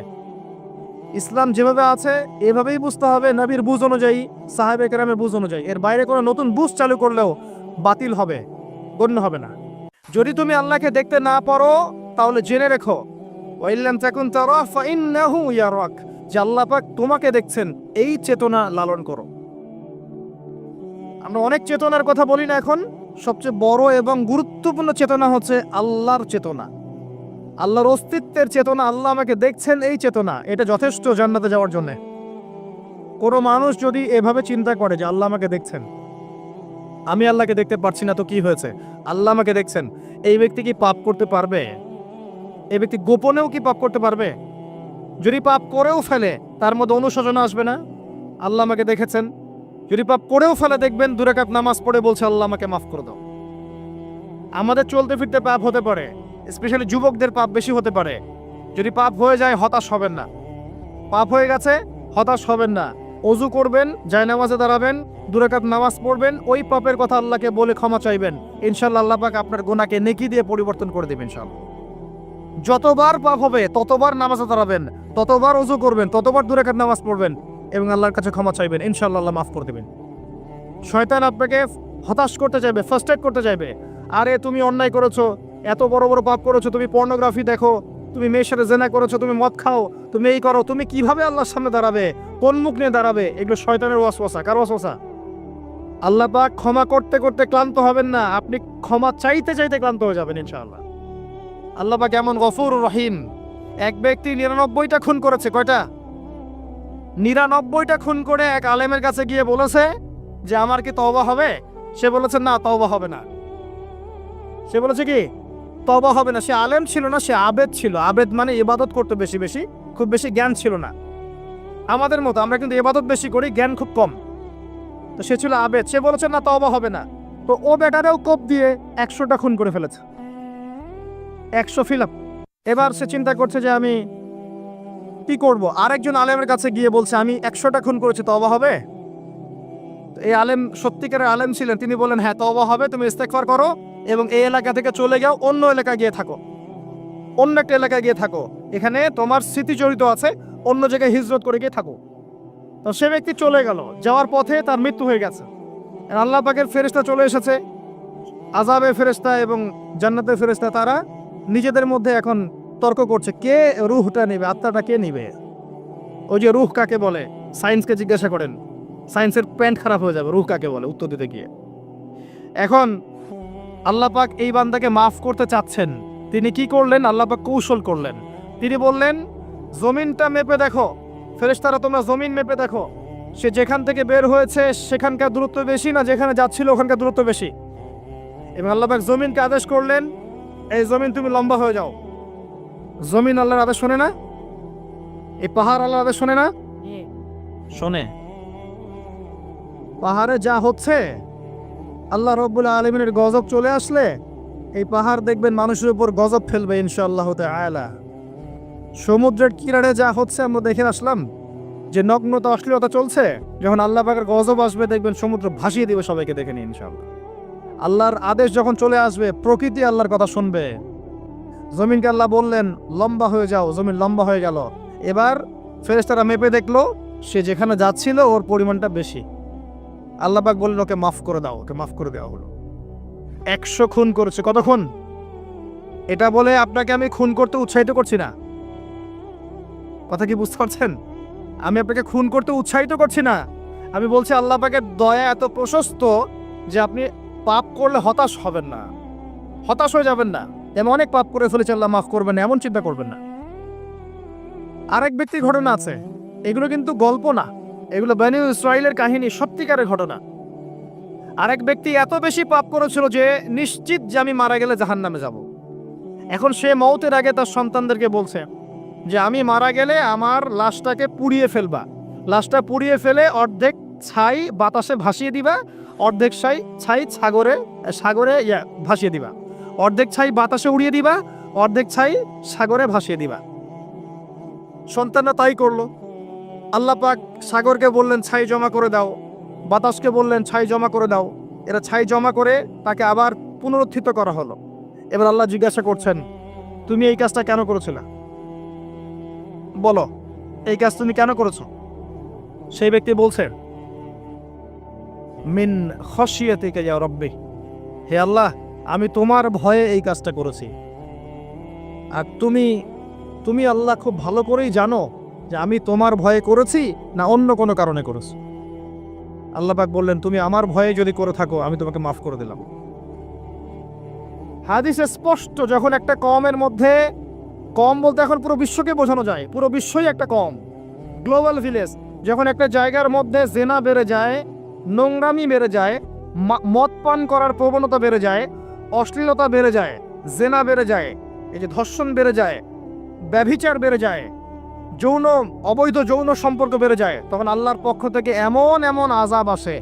ইসলাম যেভাবে আছে এভাবেই বুঝতে হবে, নবীর বুঝ অনুযায়ী, সাহাবে কেরামের বুঝ অনুযায়ী। এর বাইরে কোনো নতুন বুঝ চালু করলেও বাতিল হবে, গণ্য হবে না। যদি তুমি আল্লাহকে দেখতে না পারো তাহলে জেনে রেখো, ওয়াইল্লাম তাকুন তারা ফাইন্নাহু ইয়ারাক, যে আল্লাহ পাক তোমাকে দেখছেন, এই চেতনা লালন করো। আমরা অনেক চেতনার কথা বলি না এখন, সবচেয়ে বড় এবং গুরুত্বপূর্ণ চেতনা হচ্ছে আল্লাহর চেতনা, আল্লাহর অস্তিত্বের চেতনা। আল্লাহ আমাকে দেখছেন, এই চেতনা, এটা যথেষ্ট জান্নাতে যাওয়ার জন্য। কোনো মানুষ যদি এভাবে চিন্তা করে যে আল্লাহ আমাকে দেখছেন, আমি আল্লাহকে দেখতে পারছি না, তো কি হয়েছে, আল্লাহ আমাকে দেখছেন, এই ব্যক্তি কি পাপ করতে পারবে? এই ব্যক্তি গোপনেও কি পাপ করতে পারবে? যদি পাপ করেও ফেলে তার মধ্যে অনুশোচনা আসবে না? আল্লাহ আমাকে দেখেছেন। যদি পাপ করেও ফেলে দেখবেন 2 রাকাত নামাজ পড়ে বলছে আল্লাহ আমাকে মাফ করে দাও। আমাদের চলতে ফিরতে পাপ হতে পারে, স্পেশালি যুবকদের পাপ বেশি হতে পারে। যদি পাপ হয়ে যায় হতাশ হবেন না। পাপ হয়ে গেছে, হতাশ হবেন না। ওযু করবেন, জায়নামাজে দাঁড়াবেন, 2 রাকাত নামাজ পড়বেন, ওই পাপের কথা আল্লাহকে বলে ক্ষমা চাইবেন। ইনশাআল্লাহ আল্লাহ পাক আপনার গুনাহকে নেকি দিয়ে পরিবর্তন করে দেবেন ইনশাআল্লাহ। যতবার পাপ হবে ততবার নামাজে দাঁড়াবেন, ততবার ওযু করবেন, ততবার 2 রাকাত নামাজ পড়বেন এবং আল্লাহর কাছে ক্ষমা চাইবেন। ইনশাআল্লাহ আল্লাহ মাফ করে দেবেন। শয়তান আপনাকে হতাশ করতে চাইবে, ফার্স্ট্রেট করতে চাইবে। আরে তুমি অন্যায় করেছো, এত বড় বড় পাপ করেছো, তুমি পর্নোগ্রাফি দেখো, তুমি মেয়ের সাথে জেনা করেছো, তুমি মদ খাও, তুমি এই করো, তুমি কিভাবে আল্লাহর সামনে দাঁড়াবে, কোন মুখ নিয়ে দাঁড়াবে? এগুলো শয়তানের ওয়াসওয়াসা। কার ওয়াসওয়াসা? আল্লাহ পাক ক্ষমা করতে করতে ক্লান্ত হবেন না, আপনি ক্ষমা চাইতে চাইতে ক্লান্ত হয়ে যাবেন ইনশাআল্লাহ। আল্লাহ পাক এমন গফুর রহিম। এক ব্যক্তি 99টা খুন করেছে। কয়টা? 99টা খুন করে এক আলেমের কাছে গিয়ে বলেছে যে আমার কি তওবা হবে? সে বলেছে না, তওবা হবে না। সে বলেছে কি? তওবা হবে না। সে আলেম ছিল না, সে আবেদ ছিল। আবেদ মানে ইবাদত করতে বেশি বেশি, খুব বেশি জ্ঞান ছিল না। আমাদের মতো আমরা কিন্তু ইবাদত বেশি করি, জ্ঞান খুব কম। তো সে ছিল আবেদ, সে বলেছে না, তওবা হবে না। তো ও বেটারেও কোপ দিয়ে 100টা খুন করে ফেলেছে, 100 ফিল আপ। এবার সে চিন্তা করছে যে আমি কি করব। আরেকজন আলেমের কাছে গিয়ে বলছে আমি 100টা খুন করেছি, তওবা হবে? এই আলেম সত্যিকারের আলেম ছিলেন, তিনি বলেন হ্যাঁ তওবা হবে, তুমি ইস্তেগফার করো এবং এই এলাকা থেকে চলে যাও, অন্য এলাকায় গিয়ে থাকো, অন্য একটা এলাকায় গিয়ে থাকো, এখানে তোমার স্মৃতি জড়িত আছে, অন্য জায়গায় হিজরত করে গিয়ে থাকো। তো সে ব্যক্তি চলে গেল, যাওয়ার পথে তার মৃত্যু হয়ে গেছে। আল্লাহ পাকের ফেরেশতা চলে এসেছে, আযাবের ফেরেশতা এবং জান্নাতের ফেরেশতা, তারা নিজেদের মধ্যে এখন তর্ক করছে কে রূহটা নেবে, আত্মাটা কে নেবে। ওই যে রূহ কাকে বলে, সায়েন্সকে জিজ্ঞাসা করেন, সায়েন্সের প্যান্ট খারাপ হয়ে যাবে রূহ কাকে বলে উত্তর দিতে গিয়ে। এখন আল্লাহ পাক এই বান্দাকে মাফ করতে চাচ্ছেন। তিনি কি করলেন? আল্লাহ পাক কৌশল করলেন। তিনি বললেন জমিনটা মেপে দেখো, ফেরেশতারা তোমরা জমিন মেপে দেখো, সে যেখান থেকে বের হয়েছে সেখানকার দূরত্ব বেশি না যেখানে যাচ্ছিল ওখানকার দূরত্ব বেশি। এবং আল্লাহ পাক জমিনকে আদেশ করলেন এই জমিন তুমি লম্বা হয়ে যাও। জমিন আল্লাহর আদেশ শোনে না? এই পাহাড় আল্লাহর আদেশ শোনে না? শোনে। পাহাড়ে যা হচ্ছে, আল্লাহ রাব্বুল আলামিনের গজব চলে আসলে এই পাহাড় দেখবেন মানুষের উপর গজব ফেলবে ইনশাআল্লাহ তাআলা। সমুদ্রের কিনারে যা হচ্ছে আমরা দেখে আসলাম যে নগ্নতা অশ্লীলতা চলছে, যখন আল্লাহ পাকের গজব আসবে দেখবেন সমুদ্র ভাসিয়ে দিবে সবাইকে, দেখে নিন ইনশাআল্লাহ। আল্লাহর আদেশ যখন চলে আসবে প্রকৃতি আল্লাহর কথা শুনবে, জমিনকে আল্লাহ বললেন লম্বা হয়ে যাও, জমিন লম্বা হয়ে গেল। এবার ফেরেশতারা মেপে দেখলো সে যেখানে যাচ্ছিল ওর পরিমাণটা বেশি। আল্লাহ পাক বললেন ওকে মাফ করে দাও, ওকে মাফ করে দেওয়া হলো। 100 খুন করেছে। কত খুন? এটা বলে আপনাকে আমি খুন করতে উৎসাহিত করছি না, কথা কি বুঝতে পারছেন? আমি আপনাকে খুন করতে উৎসাহিত করছি না। আমি বলছি আল্লাহ পাকের দয়া এত প্রশস্ত যে আপনি পাপ করলে হতাশ হবেন না, হতাশ হয়ে যাবেন না। এমন অনেক পাপ করে ফেলেছে আল্লাহ মাফ করবেন না, এমন চিন্তা করবেন না। আরেক ব্যক্তির ঘটনা আছে, এগুলো কিন্তু গল্প না, এগুলো বনী ইসরাইলের কাহিনী, সত্যিকারের ঘটনা। আরেক ব্যক্তি এত বেশি পাপ করেছিল যে নিশ্চিত যে আমি মারা গেলে জাহান্নামে যাব। এখন সে মওতের আগে তার সন্তানদেরকে বলছে যে আমি মারা গেলে আমার লাশটাকে পুড়িয়ে ফেলবা, লাশটা পুড়িয়ে ফেলে অর্ধেক ছাই বাতাসে ভাসিয়ে দিবা, অর্ধেক ছাই সাগরে সাগরে ভাসিয়ে দিবা, অর্ধেক ছাই বাতাসে উড়িয়ে দিবা, অর্ধেক ছাই সাগরে ভাসিয়ে দিবা। সন্তানরা তাই করলো। আল্লাহ পাক সাগরকে বললেন ছাই জমা করে দাও, বাতাসকে বললেন ছাই জমা করে দাও। এরা ছাই জমা করে তাকে আবার পুনরুত্থিত করা হলো। এবার আল্লাহ জিজ্ঞাসা করছেন তুমি এই কাজটা কেন করেছিলে, বলো এই কাজ তুমি কেন করেছো? সেই ব্যক্তি বলছে মিন খশিয়াতিকা ইয়া রাব্বি, হে আল্লাহ আমি তোমার ভয়ে এই কাজটা করেছি। আর তুমি আল্লাহ খুব ভালো করেই জানো যে আমি তোমার ভয়ে করেছি না অন্য কোনো কারণে করেছি। আল্লাহ পাক বললেন তুমি আমার ভয়ে যদি করে থাকো আমি তোমাকে মাফ করে দিলাম। হাদিসে স্পষ্ট, যখন একটা কওমের মধ্যে, কম বলতে এখন পুরো বিশ্বকে বোঝানো যায়, পুরো বিশ্বই একটা কম, গ্লোবাল ভিলেজ। যখন একটা জায়গার মধ্যে জেনা বেড়ে যায়, নোংরামি বেড়ে যায়, মদ পান করার প্রবণতা বেড়ে যায়, অশ্লীলতা বেড়ে যায়, জেনা বেড়ে যায়, এই যে ধর্ষণ বেড়ে যায়, ব্যভিচার বেড়ে যায়, অবৈধ যৌন সম্পর্ক বেড়ে যায়, তখন আল্লাহর পক্ষ থেকে এমন এমন আযাব আসে,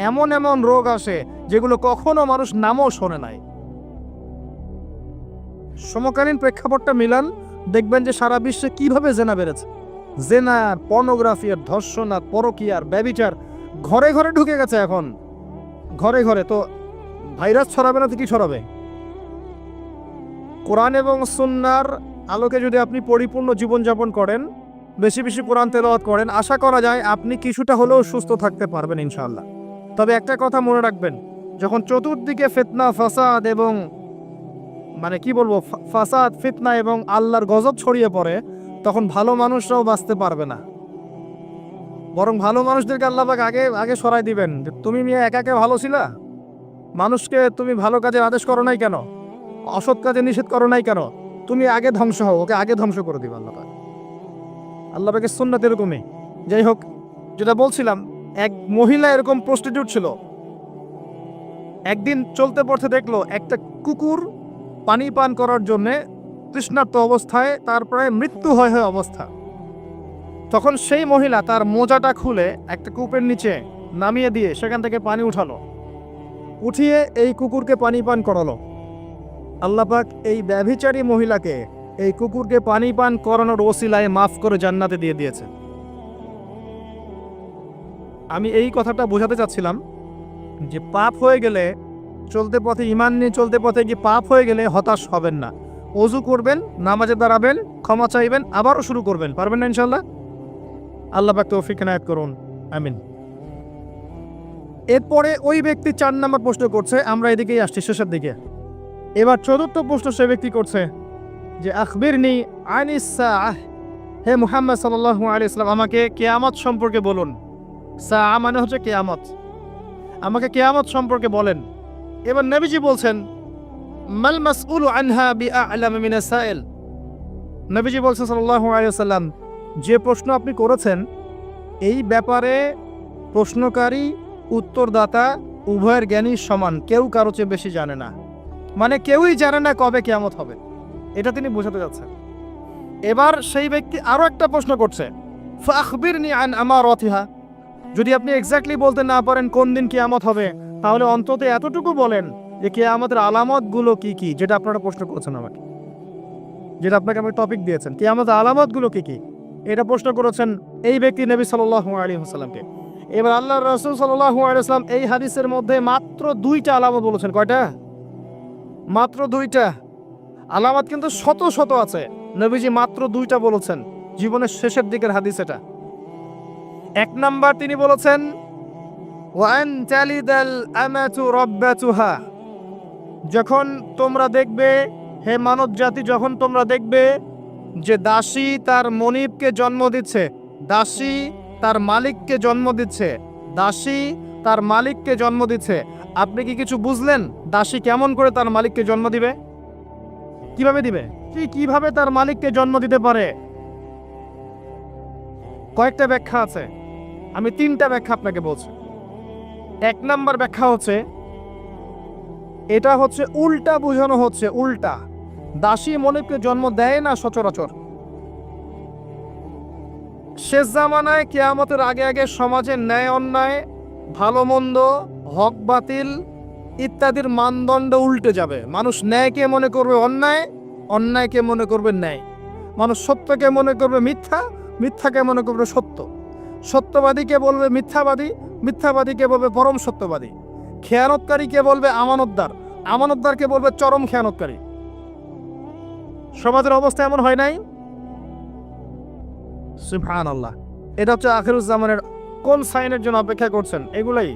এমন এমন রোগ আসে যেগুলো কখনো মানুষ নামও শোনে নাই। সমকালীন প্রেক্ষাপটটা মিলান, দেখবেন যে সারা বিশ্বে কিভাবে জেনা বেড়েছে। জেনা, পর্নোগ্রাফি, আর ধর্ষণ, আর পরকীয়ার, ব্যভিচার ঘরে ঘরে ঢুকে গেছে। এখন ঘরে ঘরে তো ভাইরাস ছড়াবে না তো কি ছড়াবে? কোরআন এবং সুন্নাহর আলোকে যদি আপনি পরিপূর্ণ জীবনযাপন করেন, বেশি বেশি কোরআন তেলাওয়াত করেন, আশা করা যায় আপনি কিছুটা হলেও সুস্থ থাকতে পারবেন ইনশাআল্লাহ। তবে একটা কথা মনে রাখবেন, যখন চতুর্দিকে ফিতনা, ফাসাদ এবং ফাসাদ, ফিতনা এবং আল্লাহর গজব ছড়িয়ে পড়ে, তখন ভালো মানুষরাও বাঁচতে পারবে না। বরং ভালো মানুষদেরকে আল্লাহ পাক আগে সরাই দিবেন। তুমি মেয়ে একাকে ভালো ছিলা, মানুষকে তুমি ভালো কাজে আদেশ করো নাই কেন, অসৎ কাজে নিষেধ করো নাই কেন, তুমি আগে ধ্বংস হও, ওকে আগে ধ্বংস করে দিবে আল্লাহ পাক। আল্লাহ পাকের সুন্নাত এরকমই। যাই হোক, যেটা বলছিলাম, এক মহিলা এরকম প্রস্টিটিউট ছিল। একদিন চলতে পড়তে দেখলো একটা কুকুর পানি পান করার জন্যে তৃষ্ণার্ত অবস্থায়, তার প্রায় মৃত্যু হয় অবস্থা। তখন সেই মহিলা তার মোজাটা খুলে একটা কূপের নিচে নামিয়ে দিয়ে সেখান থেকে পানি উঠালো, উঠিয়ে এই কুকুরকে পানি পান করালো। আল্লাহ পাক এই ব্যভিচারী মহিলাকে, এই কুকুরকে পানি পান করানোর ওসিলায় মাফ করে জান্নাতে দিয়ে দিয়েছে। আমি এই কথাটা বোঝাতে চাচ্ছিলাম যে পাপ হয়ে গেলে, চলতে পথে ঈমান নিয়ে চলতে পথে গিয়ে পাপ হয়ে গেলে হতাশ হবেন না। ওযু করবেন, নামাজে দাঁড়াবেন, ক্ষমা চাইবেন, আবারও শুরু করবেন। পারবেন না ইনশাআল্লাহ? আল্লাহ পাক তৌফিক এনায়েত করুন, আমিন। এরপরে ওই ব্যক্তি 4 নম্বর প্রশ্ন করছে, আমরা এদিকেই আসছি শেষের দিকে। এবার চতুর্থ প্রশ্ন সে ব্যক্তি করছে যে আখবিরনি আনিস সাআহ, হে মুহাম্মদ সাল্লাল্লাহু আলাইহি ওয়াসাল্লাম আমাকে কিয়ামত সম্পর্কে বলুন। সাআ মানে হচ্ছে কিয়ামত, আমাকে কিয়ামত সম্পর্কে বলেন। এবার নবীজি বলছেন মাল মাসউলু আনহা বিআ'লাম মিনাস সাইল। নবীজি বলছেন সাল্লাল্লাহু আলাইহি ওয়াসাল্লাম, যে প্রশ্ন আপনি করেছেন এই ব্যাপারে প্রশ্নকারী উত্তরদাতা উভয়ের জ্ঞানী সমান, কেউ কারো চেয়ে বেশি জানে না। মানে কেউই জানে না কবে কিয়ামত হবে, এটা তিনি বোঝাতে যাচ্ছেন। এবার সেই ব্যক্তি আরো একটা প্রশ্ন করছে, ফাখবিরনি আন আমারাতিহা, যদি আপনি এক্স্যাক্টলি বলতে না পারেন কোন দিন কিয়ামত হবে, তাহলে অন্তত এতটুকু বলেন যে কিয়ামতের আলামতগুলো কি কি, যেটা আপনারা প্রশ্ন করেছেন আমাকে, যেটা আপনাকে আমি টপিক দিয়েছেন, কিয়ামতের আলামতগুলো কি কি, এটা প্রশ্ন করেছেন এই ব্যক্তি নবী সাল্লাল্লাহু আলাইহি ওয়াসাল্লামকে। এবার আল্লাহর রাসূল সাল্লাল্লাহু আলাইহি ওয়াসাল্লাম এই হাদিসের মধ্যে মাত্র 2টা আলামত বলেছেন। কয়টা? মাত্র 2টা। আলামত কিন্তু শত শত আছে, নবীজি মাত্র 2টা বলেছেন, জীবনের শেষের দিকের হাদিস এটা। 1 নাম্বার তিনি বলেছেন ওয়ান তালিদাল আমাতু রাব্বাতুহা, যখন তোমরা দেখবে, হে মানব জাতি, যখন তোমরা দেখবে যে দাসী তার মনিবকে জন্ম দিচ্ছে, দাসী তার মালিককে জন্ম দিচ্ছে, দাসী তার মালিককে জন্ম দিচ্ছে, আপনি কি কিছু বুঝলেন দাসী কেমন করে তার মালিককে জন্ম দিবে? কিভাবে দিবে? কিভাবে তার মালিককে জন্ম দিতে পারে? কয়েকটা ব্যাখ্যা আছে, আমি 3টা ব্যাখ্যা আপনাকে বলছি। 1 নাম্বার ব্যাখ্যা হচ্ছে, এটা হচ্ছে উল্টা বোঝানো হচ্ছে, উল্টা। দাসী মনিবকে জন্ম দেয় না সচরাচর। শেষ জামানায় কিয়ামতের আগে আগে সমাজে ন্যায় অন্যায়, ভালো মন্দ, হক বাতিল ইত্যাদির মানদণ্ড উল্টে যাবে। মানুষ ন্যায়কে মনে করবে অন্যায়, অন্যায়কে মনে করবে ন্যায়। মানুষ সত্যকে মনে করবে মিথ্যা, মিথ্যাকে মনে করবে সত্য। সত্যবাদীকে বলবে মিথ্যাবাদী, মিথ্যাবাদীকে বলবে পরম সত্যবাদী। খেয়ানতকারীকে বলবে আমানতদার, আমানতদারকে বলবে চরম খেয়ানতকারী। সমাজের অবস্থা এমন হয় নাই? সুবহানাল্লাহ। এটা হচ্ছে আখিরুজ্জামানের কোন সাইনের জন্য অপেক্ষা করছেন? এগুলাই।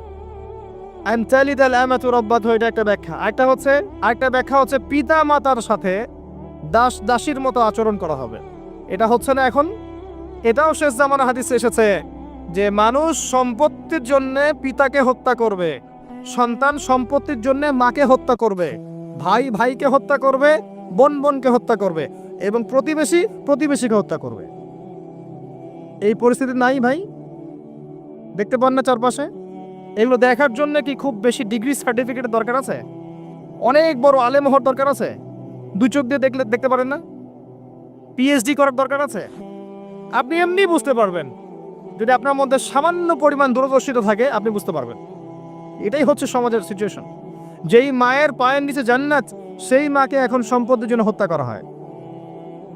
আনতালিদাল আমাতু রাব্বাতু, এটা একটা ব্যাখ্যা। আরেকটা ব্যাখ্যা হচ্ছে পিতা মাতার সাথে দাস দাসীর মতো আচরণ করা হবে। এটা হচ্ছে না এখন? এটাও শেষ জামানা হাদিসে এসেছে যে মানুষ সম্পত্তির জন্য পিতাকে হত্যা করবে, সন্তান সম্পত্তির জন্য মাকে হত্যা করবে, ভাই ভাইকে হত্যা করবে, বোন বোনকে হত্যা করবে, এবং প্রতিবেশী প্রতিবেশীকে হত্যা করবে। এই পরিস্থিতি নাই ভাই? দেখতে পান না চারপাশে? এগুলো দেখার জন্য কি খুব বেশি ডিগ্রি সার্টিফিকেটের দরকার আছে? অনেক বড় আলেম হওয়ার দরকার আছে? 2 চোখ দিয়ে দেখতে পারেন না? পিএইচডি করার দরকার আছে? আপনি এমনি বুঝতে পারবেন, যদি আপনার মধ্যে সামান্য পরিমাণ দূরদর্শিতা থাকে আপনি বুঝতে পারবেন। এটাই হচ্ছে সমাজের সিচুয়েশন। যেই মায়ের পায়ের নিচে জান্নাত, সেই মাকে এখন সম্পদের জন্য হত্যা করা হয়।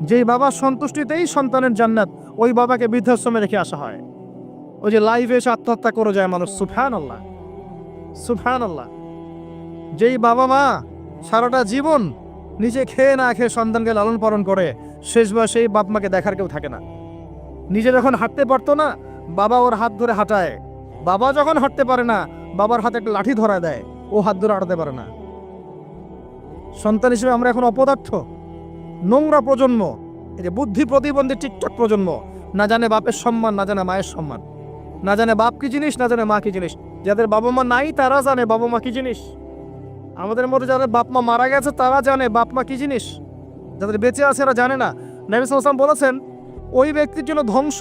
যেই বাবার সন্তুষ্টিতেই সন্তানের জান্নাত, ওই বাবাকে বৃদ্ধাশ্রমে রেখে আসা হয়। ওই যে লাইভে এসে আত্মহত্যা করে যায় মানুষ। সুবহানাল্লাহ, সুবহানাল্লাহ। যেই বাবা মা সারাটা জীবন নিজে খেয়ে না খেয়ে সন্তানকে লালন পালন করে, শেষ বয়সে এই বাপ মাকে দেখার কেউ থাকে না। নিজে যখন হাঁটতে পারতো না, বাবা ওর হাত ধরে হাঁটায়। বাবা যখন হাঁটতে পারে না, বাবার হাতে একটা লাঠি ধরা দেয়, ও হাত ধরে হাঁটাতে পারে না। সন্তান হিসেবে আমরা এখন অপদার্থ, নোংরা প্রজন্ম। এই যে বুদ্ধি প্রতিবন্ধী টিকটক প্রজন্ম, না জানে বাপের সম্মান, না জানে মায়ের সম্মান, না জানে বাপ কি জিনিস, না জানে মা কি জিনিস। যাদের বাবা মা নাই তারা জানে বাবা মা কি জিনিস। আমাদের মধ্যে যাদের বাপ মা মারা গেছে তারা জানে বাপ মা কি জিনিস। যাদের বেঁচে আছে এরা জানে না। নবী সাল্লাল্লাহু আলাইহি ওয়াসাল্লাম বলেছেন, ওই ব্যক্তির জন্য ধ্বংস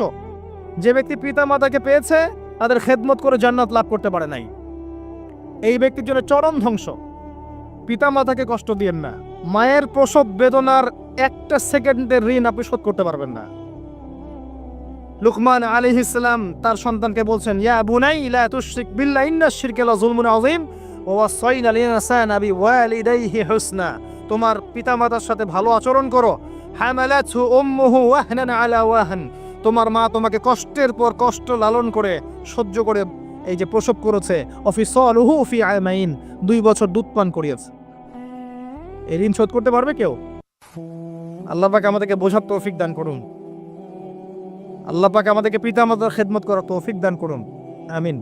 যে ব্যক্তি পিতা মাতাকে পেয়েছে, তাদের খেদমত করে জান্নাত লাভ করতে পারে নাই। এই ব্যক্তির জন্য চরম ধ্বংস। পিতা মাতাকে কষ্ট দিয়েন না। মায়ের প্রসব বেদনার একটা সেকেন্ডের ঋণ আপনি শোধ করতে পারবেন না। লুকমান আলাইহিস সালাম তার সন্তানকে বলছেন, ইয়া বুনাই লা তুশরিক বিল্লাহি ইন্নাশ শিরকা লাযুলমুন আযীম ওয়া ওয়াসাইনাল ইনসানা বিওয়ালিদাইহি হুসনা। তোমার পিতামাতার সাথে ভালো আচরণ করো। হামালাতহু উম্মুহু ওয়াহনান আলা ওয়াহন, তোমার মা তোমাকে কষ্টের পর কষ্ট লালন করে সহ্য করে এই যে প্রসব করেছে। অফিসালুহু ফি আমাইন, 2 বছর দুধ পান করিয়েছে। এই ঋণ শোধ করতে পারবে কেউ? আল্লাহ পাক আমাদেরকে বোঝার তৌফিক দান করুন। আল্লাহ পাক আমাদেরকে পিতামাতার খেদমত করার তৌফিক দান করুন, আমিন।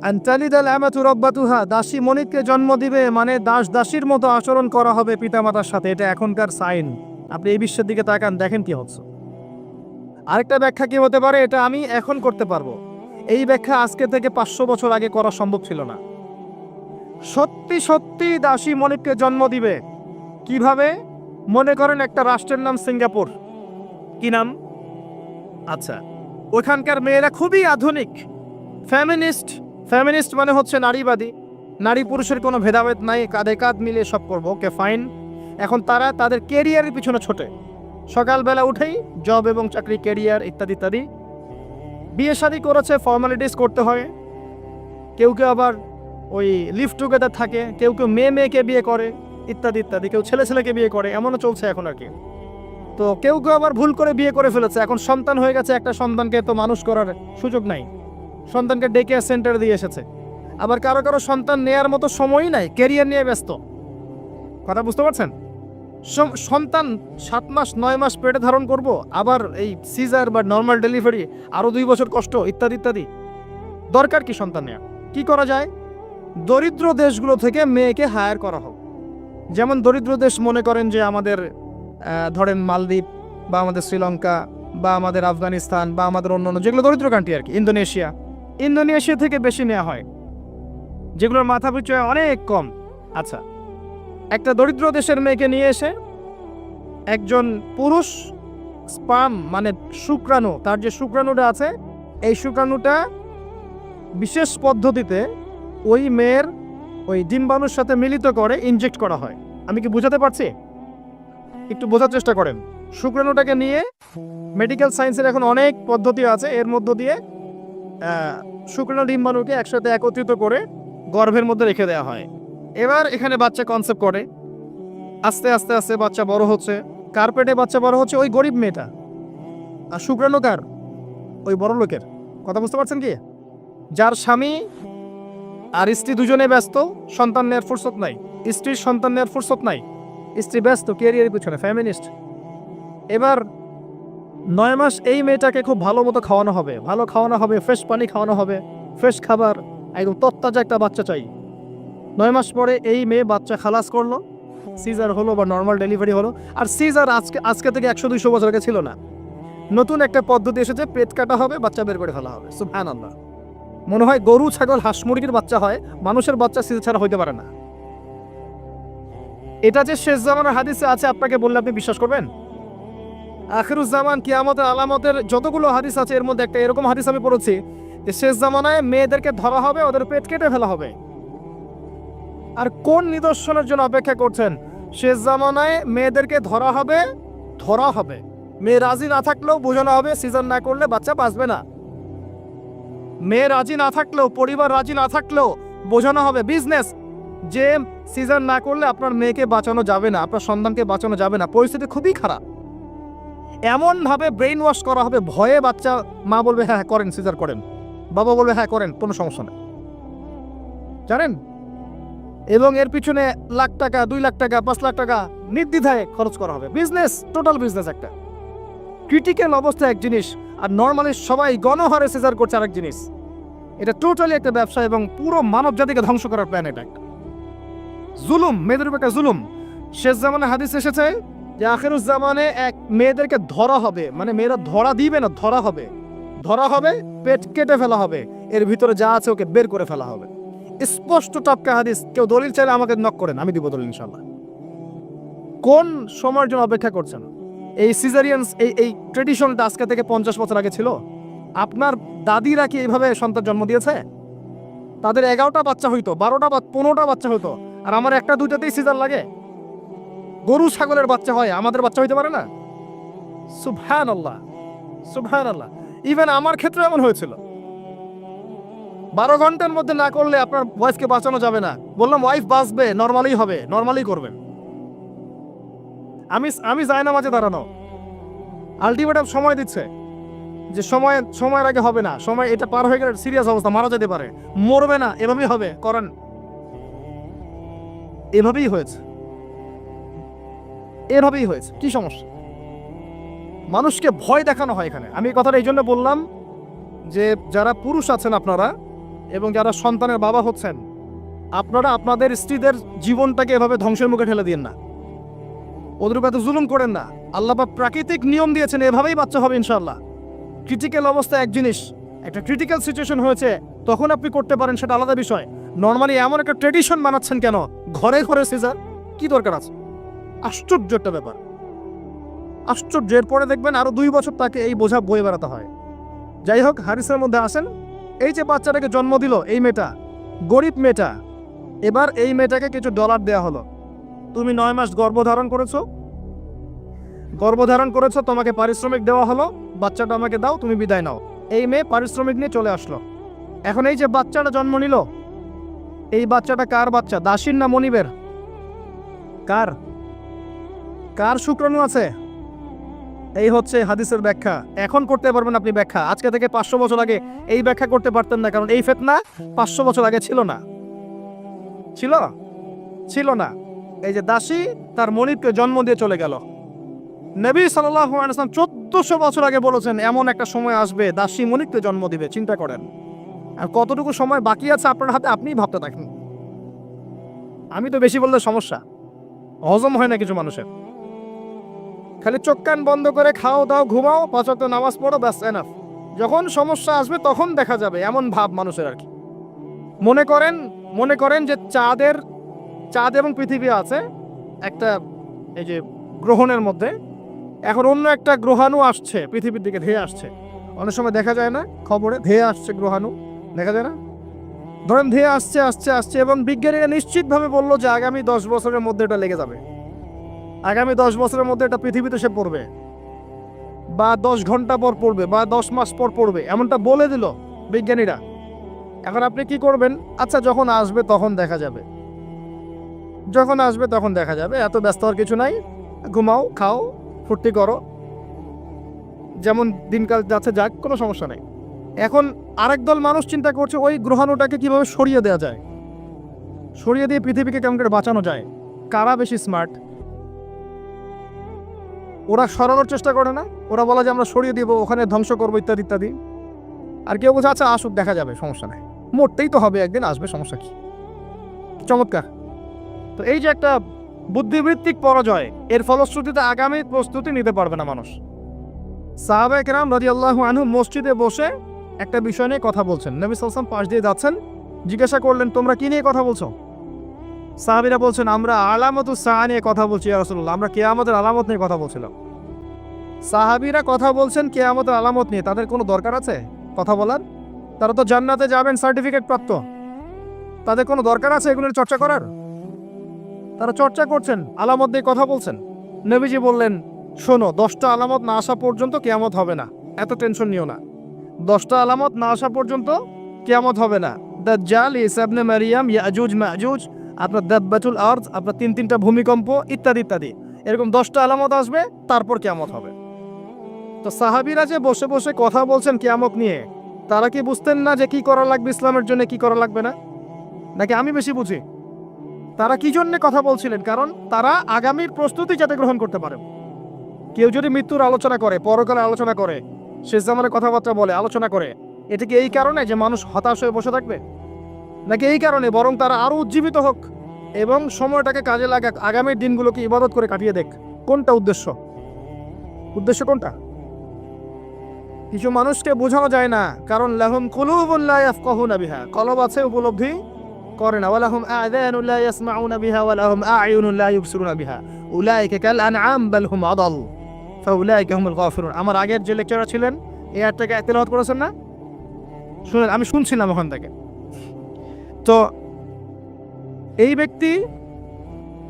আনতালিদাল আমাতু রাব্বাতুহা, দাসী মনিবকে জন্ম দিবে মানে দাস দাসীর মতো আচরণ করা হবে পিতামাতার সাথে। এটা এখনকার সাইন। আপনি এই বিশ্বের দিকে তাকান, দেখেন কি হচ্ছে। আরেকটা ব্যাখ্যা কি হতে পারে, এটা আমি এখন করতে পারবো। এই ব্যাখ্যা আজকে থেকে 500 বছর আগে করা সম্ভব ছিল না। সত্যি সত্যি দাসী মনিবকে জন্ম দিবে। কিভাবে? মনে করেন একটা রাষ্ট্রের নাম সিঙ্গাপুর। কি নাম? আচ্ছা, ওখানকার মেয়েরা খুবই আধুনিক, ফেমিনিস্ট। ফেমিনিস্ট মানে হচ্ছে নারীবাদী। নারী পুরুষের কোনো ভেদাভেদ নাই, কাঁধে কাঁধ মিলিয়ে সব করবো, ওকে ফাইন। এখন তারা তাদের কেরিয়ারের পিছনে ছোটে। সকালবেলা উঠেই জব এবং চাকরি, কেরিয়ার ইত্যাদি ইত্যাদি। বিয়ে শাদী করেছে, ফর্মালিটিস করতে হয়। কেউ কেউ আবার ওই লিভ টুগেদার থাকে, কেউ কেউ মেয়ে মেয়েকে বিয়ে করে ইত্যাদি ইত্যাদি, কেউ ছেলে ছেলেকে বিয়ে করে, এমনও চলছে এখন আর কি। তো কেউ কেউ আবার ভুল করে বিয়ে করে ফেলেছে, এখন সন্তান হয়ে গেছে, একটা সন্তানকে তো মানুষ করার সুযোগ নাই, সন্তানকে ডে কেয়ার সেন্টারে দিয়ে এসেছে। আবার কারো কারো সন্তান নেয়ার মতো সময়ই নাই, ক্যারিয়ার নিয়ে ব্যস্ত। কথা বুঝতে পারছেন? সন্তান 7 মাস 9 মাস পেটে ধারণ করব, আবার এই সিজার বা নর্মাল ডেলিভারি আরো 2 বছর কষ্ট, ইত্যাদি ইত্যাদি। দরকার কি সন্তান নেওয়া? কি করা যায়? দরিদ্র দেশগুলো থেকে মেয়েকে হায়ার করা হোক। যেমন দরিদ্র দেশ মনে করেন যে আমাদের ধরেন মালদ্বীপ বা আমাদের শ্রীলঙ্কা বা আমাদের আফগানিস্তান বা আমাদের অন্যান্য যেগুলো দরিদ্র কান্ট্রি আর কি, ইন্দোনেশিয়া থেকে বেশি নেওয়া হয়, যেগুলোর মাথা পিছু অনেক কম। আচ্ছা, একটা দরিদ্র দেশের মেয়েকে নিয়ে এসে একজন পুরুষ স্পার্ম মানে শুক্রাণু, তার যে শুক্রাণুটা আছে এই শুক্রাণুটা বিশেষ পদ্ধতিতে ওই মেয়ের ওই ডিম্বাণুর সাথে মিলিত করে ইনজেক্ট করা হয়। আমি কি বোঝাতে পারছি? একটু বোঝার চেষ্টা করেন। শুক্রাণুটাকে নিয়ে মেডিকেল সায়েন্সের এখন অনেক পদ্ধতি আছে, এর মধ্য দিয়ে শুক্রাণু ডিম্বাণুকে একসাথে একত্রিত করে গর্ভের মধ্যে রেখে দেওয়া হয়। এবার এখানে বাচ্চা কনসেপ্ট করে, আস্তে আস্তে আস্তে বাচ্চা বড় হচ্ছে। কার পেটে বাচ্চা বড় হচ্ছে? ওই গরিব মেয়েটা। আর শুক্রাণু কার? ওই বড় লোকের। কথা বুঝতে পারছেন কি? যার স্বামী আর স্ত্রী দুজনে ব্যস্ত, সন্তান নেওয়ার ফুরসত নাই, স্ত্রীর সন্তান নেওয়ার ফুরসত নাই, স্ত্রী ব্যস্ত ক্যারিয়ারের পিছনে, ফ্যামিনিস্ট। এবার 9 মাস এই মেয়েটাকে খুব ভালো মতো খাওয়ানো হবে, ভালো খাওয়ানো হবে, ফ্রেশ পানি খাওয়ানো হবে, ফ্রেশ খাবার, একদম তত্তাজা একটা বাচ্চা চাই। 9 মাস পরে এই মেয়ে বাচ্চা খালাস করলো, সিজার হলো বা নর্মাল ডেলিভারি হলো। আর সিজার আজকে থেকে 100-200 বছর আগে ছিল না, নতুন একটা পদ্ধতি এসেছে, পেট কাটা হবে, বাচ্চা বের করে ফেলা হবে। সুবহানাল্লাহ। মনে হয় গরু, ছাগল, হাঁস মুরগির বাচ্চা হয়, মানুষের বাচ্চা সিজার ছাড়া হইতে পারে না। এটা যে শেষ জামানার হাদিসে আছে আপনাকে বললে আপনি বিশ্বাস করবেন? আখিরুজ্জামান, কিয়ামতের আলামতের যতগুলো হাদিস আছে এর মধ্যে একটা এরকম হাদিস আমি পড়েছি যে শেষ জামানায় মেয়েদেরকে ধরা হবে, ওদের পেট কেটে ফেলা হবে। আর কোন নিদর্শনের জন্য অপেক্ষা করছেন? শেষ জামানায় মেয়েদেরকে ধরা হবে। মেয়ে রাজি না থাকলেও বোঝানো হবে সিজার না করলে বাচ্চা বাঁচবে না। মেয়ে রাজি না থাকলেও, পরিবার রাজি না থাকলেও বোঝানো হবে বিজনেস যে সিজার না করলে আপনার মেয়েকে বাঁচানো যাবে না, আপনার সন্তানকে বাঁচানো যাবে না, পরিস্থিতি খুবই খারাপ। এমন ভাবে ব্রেইন ওয়াশ করা হবে, ভয়ে বাচ্চা, মা বলবে হ্যাঁ করেন, সিজার করেন, বাবা বলবে হ্যাঁ করেন, কোনো সমস্যা নেই, জানেন। এবং এর পিছনে লাখ টাকা, 2 লাখ টাকা, 5 লাখ টাকা নির্দ্বিধায় খরচ করা হবে। বিজনেস, টোটাল বিজনেস একটা। ক্রিটিক্যাল অবস্থা এক জিনিস, আর নর্মালি সবাই গণহারে সিজার করছে আরেক জিনিস। এটা টোটালি একটা ব্যবসা এবং পুরো মানব জাতিকে ধ্বংস করার প্ল্যান। এটা একটা জুলুম, মেয়েদের উপর একটা জুলুম। শেষ জামানে হাদিস এসেছে যে আখিরুজ্জামানে এক মেয়েদেরকে ধরা হবে, মানে মেয়েরা ধরা দিবে না, ধরা হবে, পেট কেটে ফেলা হবে, এর ভিতরে যা আছে ওকে বের করে ফেলা হবে। স্পষ্ট টাটকা হাদিস। কেউ দলিল চাইলে আমাকে নক করেন, আমি দিব দলিল ইনশাআল্লাহ। কোন সময়ের জন্য অপেক্ষা করছেন? এই সিজারিয়ানস, এই ট্রেডিশনটা আজকে থেকে 50 বছর আগে ছিল। আপনার দাদিরা কি এইভাবে সন্তান জন্ম দিয়েছে? তাদের 11টা বাচ্চা হইতো, 12টা বা 15টা বাচ্চা হইতো, আর আমার 1-2টাতেই সিজার লাগে। গরু ছাগলের বাচ্চা হয়, আমাদের বাচ্চা হইতে পারে না? সুবহানাল্লাহ, সুবহানাল্লাহ। ইভেন আমার ক্ষেত্রে এমন হয়েছিল। 12 ঘন্টার মধ্যে না করলে আপনার ওয়াইফকে বাঁচানো যাবে না। বললাম ওয়াইফ বাঁচবে, নর্মালি হবে, নর্মালি করবেন। আমি যাই না মাঝে দাঁড়ানো, আলটিমেটাম সময় দিচ্ছে যে সময়ের আগে হবে না, সময় এটা পার হয়ে গেলে সিরিয়াস অবস্থা, মারা যেতে পারে, মরবে না, এভাবেই হবে, করেন। এভাবেই হয়েছে। কি সমস্যা? মানুষকে ভয় দেখানো হয় এখানে। আমি এই কথাটা এই জন্য বললাম যে যারা পুরুষ আছেন আপনারা এবং যারা সন্তানের বাবা হচ্ছেন, আপনারা আপনাদের স্ত্রীদের জীবনটাকে এভাবে ধ্বংসের মুখে ঠেলে দিন না, ওদের উপর এত জুলুম করেন না। আল্লাহ পাক প্রাকৃতিক নিয়ম দিয়েছেন, এভাবেই বাচ্চা হবে ইনশাআল্লাহ। ক্রিটিক্যাল অবস্থা এক জিনিস, একটা ক্রিটিক্যাল সিচুয়েশন হয়েছে তখন আপনি করতে পারেন, সেটা আলাদা বিষয়। নর্মালি এমন একটা ট্রেডিশন বানাচ্ছেন কেন? ঘরে ঘরে সিজার, কি দরকার আছে? আশ্চর্য একটা ব্যাপার, আশ্চর্য। এরপরে দেখবেন আরো 2 বছর তাকে এই বোঝা বয়ে বেড়াতে হয়। যাই হোক, হাদিসের মধ্যে আসেন, এই যে বাচ্চাটাকে জন্ম দিল এই মেয়েটা, গরিব মেয়েটা, এবার এই মেয়েটাকে কিছু ডলার দেওয়া হলো। তুমি 9 মাস গর্ভধারণ করেছো, তোমাকে পারিশ্রমিক দেওয়া হলো, বাচ্চাটা আমাকে দাও, তুমি বিদায় নাও। এই মেয়ে পারিশ্রমিক নিয়ে চলে আসলো। এখন এই যে বাচ্চাটা জন্ম নিল, এই বাচ্চাটা কার বাচ্চা? দাসীর না মনিবের? কার শুক্রাণু আছে? এই হচ্ছে হাদিসের ব্যাখ্যা। এখন করতে পারবেন আপনি ব্যাখ্যা, আজকে থেকে 500 বছর আগে এই ব্যাখ্যা করতে পারতেন না, কারণ এই ফিতনা 500 বছর আগে ছিল না। এই যে দাসী তার মনিবকে জন্ম দিয়ে চলে গেল। নবী সাল্লাল্লাহু আলাইহি ওয়াসাল্লাম 1400 বছর আগে বলেছেন এমন একটা সময় আসবে দাসী মনিবকে জন্ম দিবে। চিন্তা করেন, আর কতটুকু সময় বাকি আছে আপনার হাতে আপনিই ভাবতে থাকেন। আমি তো বেশি বললে সমস্যা, হজম হয় না কিছু মানুষের। খালি চোখ কান বন্ধ করে খাও দাও ঘুমাও 5 ওয়াক্ত নামাজ পড়ো, ব্যাস এনাফ। যখন সমস্যা আসবে তখন দেখা যাবে, এমন ভাব মানুষের আর কি। মনে করেন যে চাঁদ এবং পৃথিবী আছে একটা এই যে গ্রহণের মধ্যে। এখন অন্য একটা গ্রহাণু আসছে পৃথিবীর দিকে ধেয়ে আসছে। অনেক সময় দেখা যায় না খবরে, ধেয়ে আসছে গ্রহাণু, দেখা যায় না? ধরেন ধেয়ে আসছে আসছে আসছে এবং বিজ্ঞানীরা নিশ্চিতভাবে বললো যে আগামী 10 বছরের মধ্যে এটা লেগে যাবে, আগামী 10 বছরের মধ্যে এটা পৃথিবীতে সে পড়বে, বা 10 ঘন্টা পর পড়বে, বা 10 মাস পর পড়বে, এমনটা বলে দিল বিজ্ঞানীরা। এখন আপনি কি করবেন? আচ্ছা যখন আসবে তখন দেখা যাবে, যখন আসবে তখন দেখা যাবে, এত ব্যস্ত হওয়ার কিছু নাই, ঘুমাও খাও ফুর্তি করো, যেমন দিনকাল যাচ্ছে যাক, কোনো সমস্যা নেই। এখন আরেক দল মানুষ চিন্তা করছে ওই গ্রহাণুটাকে কিভাবে সরিয়ে দেওয়া যায়, সরিয়ে দিয়ে পৃথিবীকে কেমন করে বাঁচানো যায়। কারা বেশি স্মার্ট? ওরা সরানোর চেষ্টা করে না, ওরা বলে যে আমরা সরিয়ে দিব, ওখানে ধ্বংস করবো ইত্যাদি ইত্যাদি। আর কেউ বলছে আচ্ছা আসুক দেখা যাবে, সমস্যা নেই, মরতেই তো হবে একদিন, আসবে, সমস্যা কি। চমৎকার। তো এই যে একটা বুদ্ধিবৃত্তিক পরাজয়, এর ফলশ্রুতিতে আগামী প্রস্তুতি নিতে পারবে না মানুষ। সাহাবায়ে কেরাম রাদিয়াল্লাহু আনহু মসজিদে বসে একটা বিষয় নিয়ে কথা বলছেন। নবী সাল্লাল্লাহু আলাইহি ওয়াসাল্লাম পাশ দিয়ে যাচ্ছেন, জিজ্ঞাসা করলেন তোমরা কি নিয়ে কথা বলছো? সাহাবীরা বলছেন আমরা আলামাতুস সাআ নিয়ে কথা বলছি ইয়া রাসূলুল্লাহ, আমরা কিয়ামতের আলামত নিয়ে কথা বলছিলাম। সাহাবীরা কথা বলছেন কিয়ামতের আলামত নিয়ে, তাদের কোনো দরকার আছে কথা বলার? তারা তো জান্নাতে যাবেন সার্টিফিকেট প্রাপ্ত, তাদের কোনো দরকার আছে এগুলোর চর্চা করার? তারা চর্চা করছেন, আলামত দিয়ে কথা বলছেন। নবীজি বললেন শোনো, 10টা আলামত না আসা পর্যন্ত কিয়ামত হবে না, এত টেনশন নিও না। 10টা আলামত না আসা পর্যন্ত কিয়ামত হবে না। দাজ্জাল, ঈসা ইবনে মারিয়াম, ইয়াজুজ মাজুজ, আপনার দাব্বাতুল আরদ, আপনার 3টা ভূমিকম্প ইত্যাদি ইত্যাদি, এরকম 10টা আলামত আসবে, তারপর কিয়ামত হবে। তো সাহাবীরা যে বসে বসে কথা বলছেন কিয়ামত নিয়ে, তারা কি বুঝতেন না যে কি করা লাগবে ইসলামের জন্য, কি করা লাগবে না? নাকি আমি বেশি বুঝি? তারা কি জন্য কথা বলছিলেন? কারণ তারা আগামীর প্রস্তুতি যাতে গ্রহণ করতে পারে। কেউ যদি মৃত্যুর আলোচনা করে, পরকালের আলোচনা করে, শেষ জামানের কথাবার্তা বলে, আলোচনা করে, এটা কি এই কারণে যে মানুষ হতাশ হয়ে বসে থাকবে? নাকি এই কারণে বরং তারা আরো উজ্জীবিত হোক এবং সময়টাকে কাজে লাগাক, আগামীর দিনগুলোকে ইবাদত করে কাটিয়ে দেখ? কোনটা উদ্দেশ্য? উদ্দেশ্য কোনটা? কিছু মানুষকে বোঝানো যায় না, কারণ লাহুম কুলুবুন লা ইয়াফকাহুনা বিহা, কলব আছে উপলব্ধি করে না। ওয়ালাহুম আযানুন লা ইয়াসমাউনা বিহা ওয়ালাহুম আ'য়ুনুন লা ইবসিরুনা বিহা উলাইকা কাল আনআম বাল হুম আদাল ফাউলাইকা হুমুল গাফিরুন। আমার আগের যে লেকচারার ছিলেন এই আয়াতটাকে তেলাওয়াত করেছেন না? শুনেন, আমি শুনছিলাম ওখান থেকে। তো এই ব্যক্তি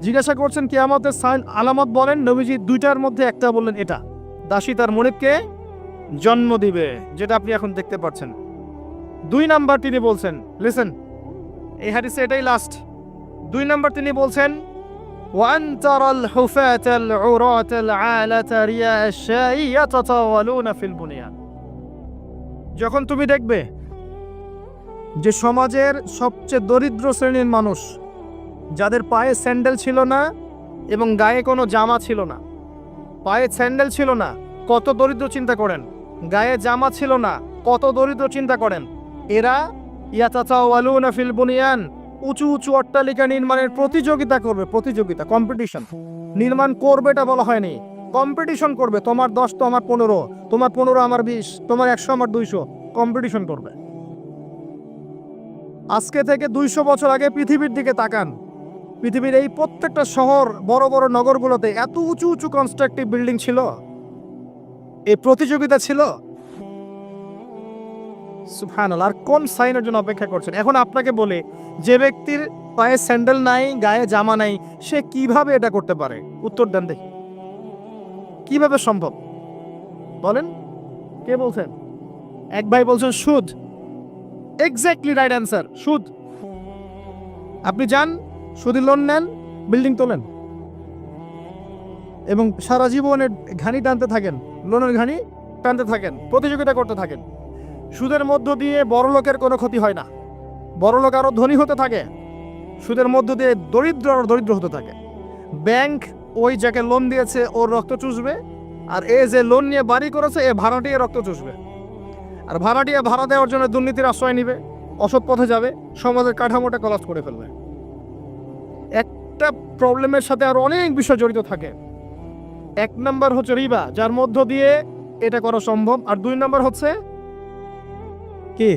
জিজ্ঞাসা করছেন কিয়ামতের সাইন আলামত বলেন, নবীজি 2টার মধ্যে একটা বললেন, এটা দাসী তার মনিবকে জন্ম দিবে, যেটা আপনি এখন দেখতে পাচ্ছেন। 2 নাম্বার তিনি বলছেন, লিসেন, এই হাদিসে এটাই লাস্ট। 2 নাম্বার তিনি বলছেন ওয়ান তারাল হুফাতাল উরাতাল আলাতা রিয়া আশ-শাই ইয়াতাতাওয়ালুনা ফিল বুনিয়ান। যখন তুমি দেখবে যে সমাজের সবচেয়ে দরিদ্র শ্রেণীর মানুষ, যাদের পায়ে স্যান্ডেল ছিল না এবং গায়ে কোনো জামা ছিল না, পায়ে স্যান্ডেল ছিল না, কত দরিদ্র চিন্তা করেন, গায়ে জামা ছিল না, কত দরিদ্র চিন্তা করেন, এরা ইয়াতাতাওয়ালুনা ফিল বুনিয়ান, উঁচু উঁচু অট্টালিকা নির্মাণের প্রতিযোগিতা করবে। প্রতিযোগিতা, কম্পিটিশন। নির্মাণ করবে এটা বলা হয়নি, কম্পিটিশন করবে। তোমার 10 তো আমার 15, তোমার 15 আমার 20, তোমার 100 আমার 200, কম্পিটিশন করবে। আজকে থেকে 200 বছর আগে পৃথিবীর দিকে তাকান, পৃথিবীর এই প্রত্যেকটা শহর, বড় বড় নগরগুলোতে এত উঁচু উঁচু কনস্ট্রাকটিভ বিল্ডিং ছিল, এই প্রতিযোগিতা ছিল। সুবহানাল্লাহ। আর কোন সাইনের জন্য অপেক্ষা করছেন? এখন আপনাকে বলে, যে ব্যক্তির পায়ে স্যান্ডেল নাই, গায়ে জামা নাই, সে কিভাবে এটা করতে পারে? উত্তর দেন দেখি, কিভাবে সম্ভব বলেন? কে বলছেন? এক ভাই বলছেন সুদ। এক্স্যাক্টলি রাইট অ্যান্সার, সুদ। আপনি যান, সুদি লোন নেন, বিল্ডিং তোলেন এবং সারা জীবনের ঘানি টানতে থাকেন, লোনের ঘানি টানতে থাকেন, প্রতিযোগিতা করতে থাকেন। সুদের মধ্য দিয়ে বড় লোকের কোনো ক্ষতি হয় না, বড় লোক আরো ধনী হতে থাকে, সুদের মধ্য দিয়ে দরিদ্র আরো দরিদ্র হতে থাকে। ব্যাংক ওই যাকে লোন দিয়েছে ওর রক্ত চুষবে, আর এ যে লোন নিয়ে বাড়ি করেছে এ ভাড়াটিয়া রক্ত চুষবে। আর ভাড়াটিয়া ভাড়া দেওয়ার জন্য দুর্নীতির আশ্রয় নিবে, অসৎ পথে যাবে, সমাজের কাঠামোটা কলাপস করে ফেলবে। একটা প্রবলেমের সাথে আরো অনেক বিষয় জড়িত থাকে। এক নাম্বার হচ্ছে রিবা, যার মধ্য দিয়ে এটা করা সম্ভব। আর দুই নাম্বার হচ্ছে কি,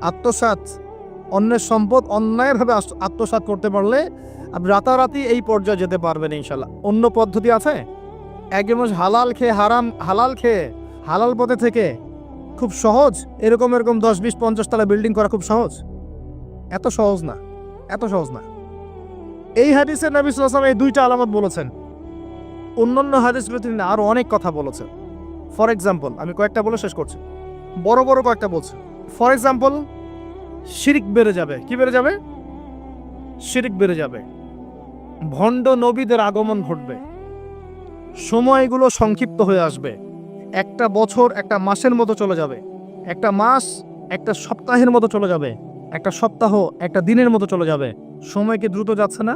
আত্মসাৎ। অন্যের সম্পদ অন্যায়ভাবে আত্মসাৎ করতে পারলে আপনি রাতারাতি এই পর্যায়ে যেতে পারবেন ইনশাল্লাহ। অন্য পদ্ধতি আছে? একজন মানুষ হালাল খেয়ে হালাল খেয়ে হালাল পথে থেকে খুব সহজ এরকম 10, 20, 50 তলা বিল্ডিং করা খুব সহজ? এত সহজ না, এত সহজ না। এই হাদিসে নবী সাল্লাল্লাহু আলাইহি ওয়াসাল্লাম এই দুইটা আলামত বলেছেন। অন্যান্য হাদিসগুলো তিনি আরো অনেক কথা বলেছেন। ফর এক্সাম্পল, আমি কয়েকটা বলে শেষ করছি, বড় বড় কয়েকটা বলছি। ফর এক্সাম্পল, শিরিক বেড়ে যাবে। কি বেড়ে যাবে? শিরিক বেড়ে যাবে। ভণ্ড নবীদের আগমন ঘটবে, সময়গুলো সংক্ষিপ্ত হয়ে আসবে। একটা বছর একটা মাসের মতো চলে যাবে, একটা মাস একটা সপ্তাহের মতো চলে যাবে, একটা সপ্তাহ একটা দিনের মতো চলে যাবে। সময় কি দ্রুত যাচ্ছে না?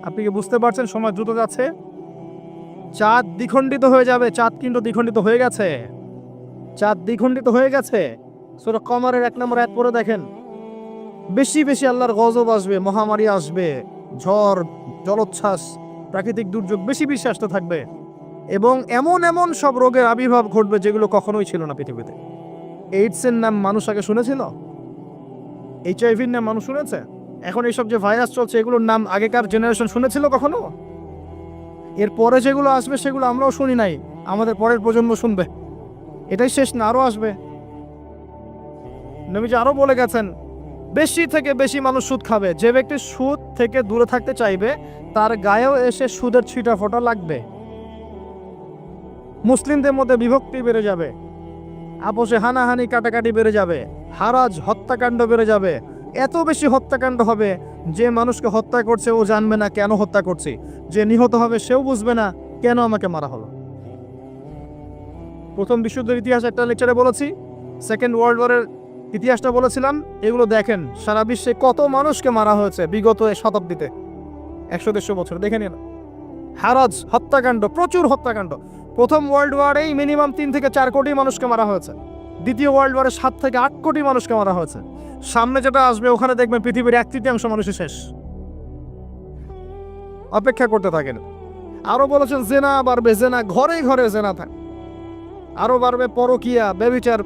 আপনি কি বুঝতে পারছেন সময় দ্রুত যাচ্ছে? চাঁদ দ্বিখণ্ডিত হয়ে যাবে। চাঁদ কিন্তু দ্বিখণ্ডিত হয়ে গেছে, চাঁদ দ্বিখণ্ডিত হয়ে গেছে। সূরা কমরের 1 নম্বর আয়াত পড়ে দেখেন। বেশি বেশি আল্লাহর গজব আসবে, মহামারী আসবে, ঝড়, জলোচ্ছ্বাস, প্রাকৃতিক দুর্যোগ বেশি বেশি আসতে থাকবে, এবং এমন এমন সব রোগের আবির্ভাব ঘটবে যেগুলো কখনোই ছিল না পৃথিবীতে। এইডসের নাম মানুষ আগে শুনেছিল? HIV-র নাম মানুষ শুনেছে? এখন এইসব যে ভাইরাস চলছে এগুলোর নাম আগেকার জেনারেশন শুনেছিল কখনো? এর পরে যেগুলো আসবে সেগুলো আমরাও শুনি নাই, আমাদের পরের প্রজন্ম শুনবে। এটাই শেষ না, আরো আসবে। নবীজি আরো বলে গেছেন, বেশি থেকে বেশি মানুষ সুদ খাবে। যে ব্যক্তি সুদ থেকে দূরে থাকতে চাইবে তার গায়েও এসে সুদের ছিটা ফোঁটা লাগবে। মুসলিমদের মধ্যে বিভক্তি বেড়ে যাবে, আপোষে হানাহানি কাটাকাটি বেড়ে যাবে, হারাজ হত্যাকাণ্ড বেড়ে যাবে। এত বেশি হত্যাকাণ্ড হবে যে মানুষকে হত্যা করছে ও জানবে না কেন হত্যা করছে, যে নিহত হবে সেও বুঝবে না কেন আমাকে মারা হলো। প্রথম বিশ্বযুদ্ধের ইতিহাস একটা লেকচারে বলেছি, সেকেন্ড ওয়ার্ল্ড ওয়ারের ইতিহাসটা বলেছিলাম। এগুলো দেখেন, সারা বিশ্বে কত মানুষকে মারা হয়েছে বিগত শতাব্দীতে, 100-150 বছর দেখে নিন। হারাজ হত্যাকাণ্ড, প্রচুর হত্যাকাণ্ড। প্রথম ওয়ার্ল্ড ওয়ারেই মিনিমাম 3 থেকে 4 কোটি মানুষকে মারা হয়েছে। দ্বিতীয় ওয়ার্ল্ড ওয়ারে 7 থেকে 8 কোটি মানুষকে মারা হয়েছে। সামনে যেটা আসবে ওখানে দেখবেন পৃথিবীর 1/3 মানুষই শেষ। অপেক্ষা করতে থাকেন। আরো বলেছেন জেনা বাড়বে, জেনা ঘরে ঘরে জেনা থাকে। আরো বাড়বে পরকিয়া, ব্যভিচার,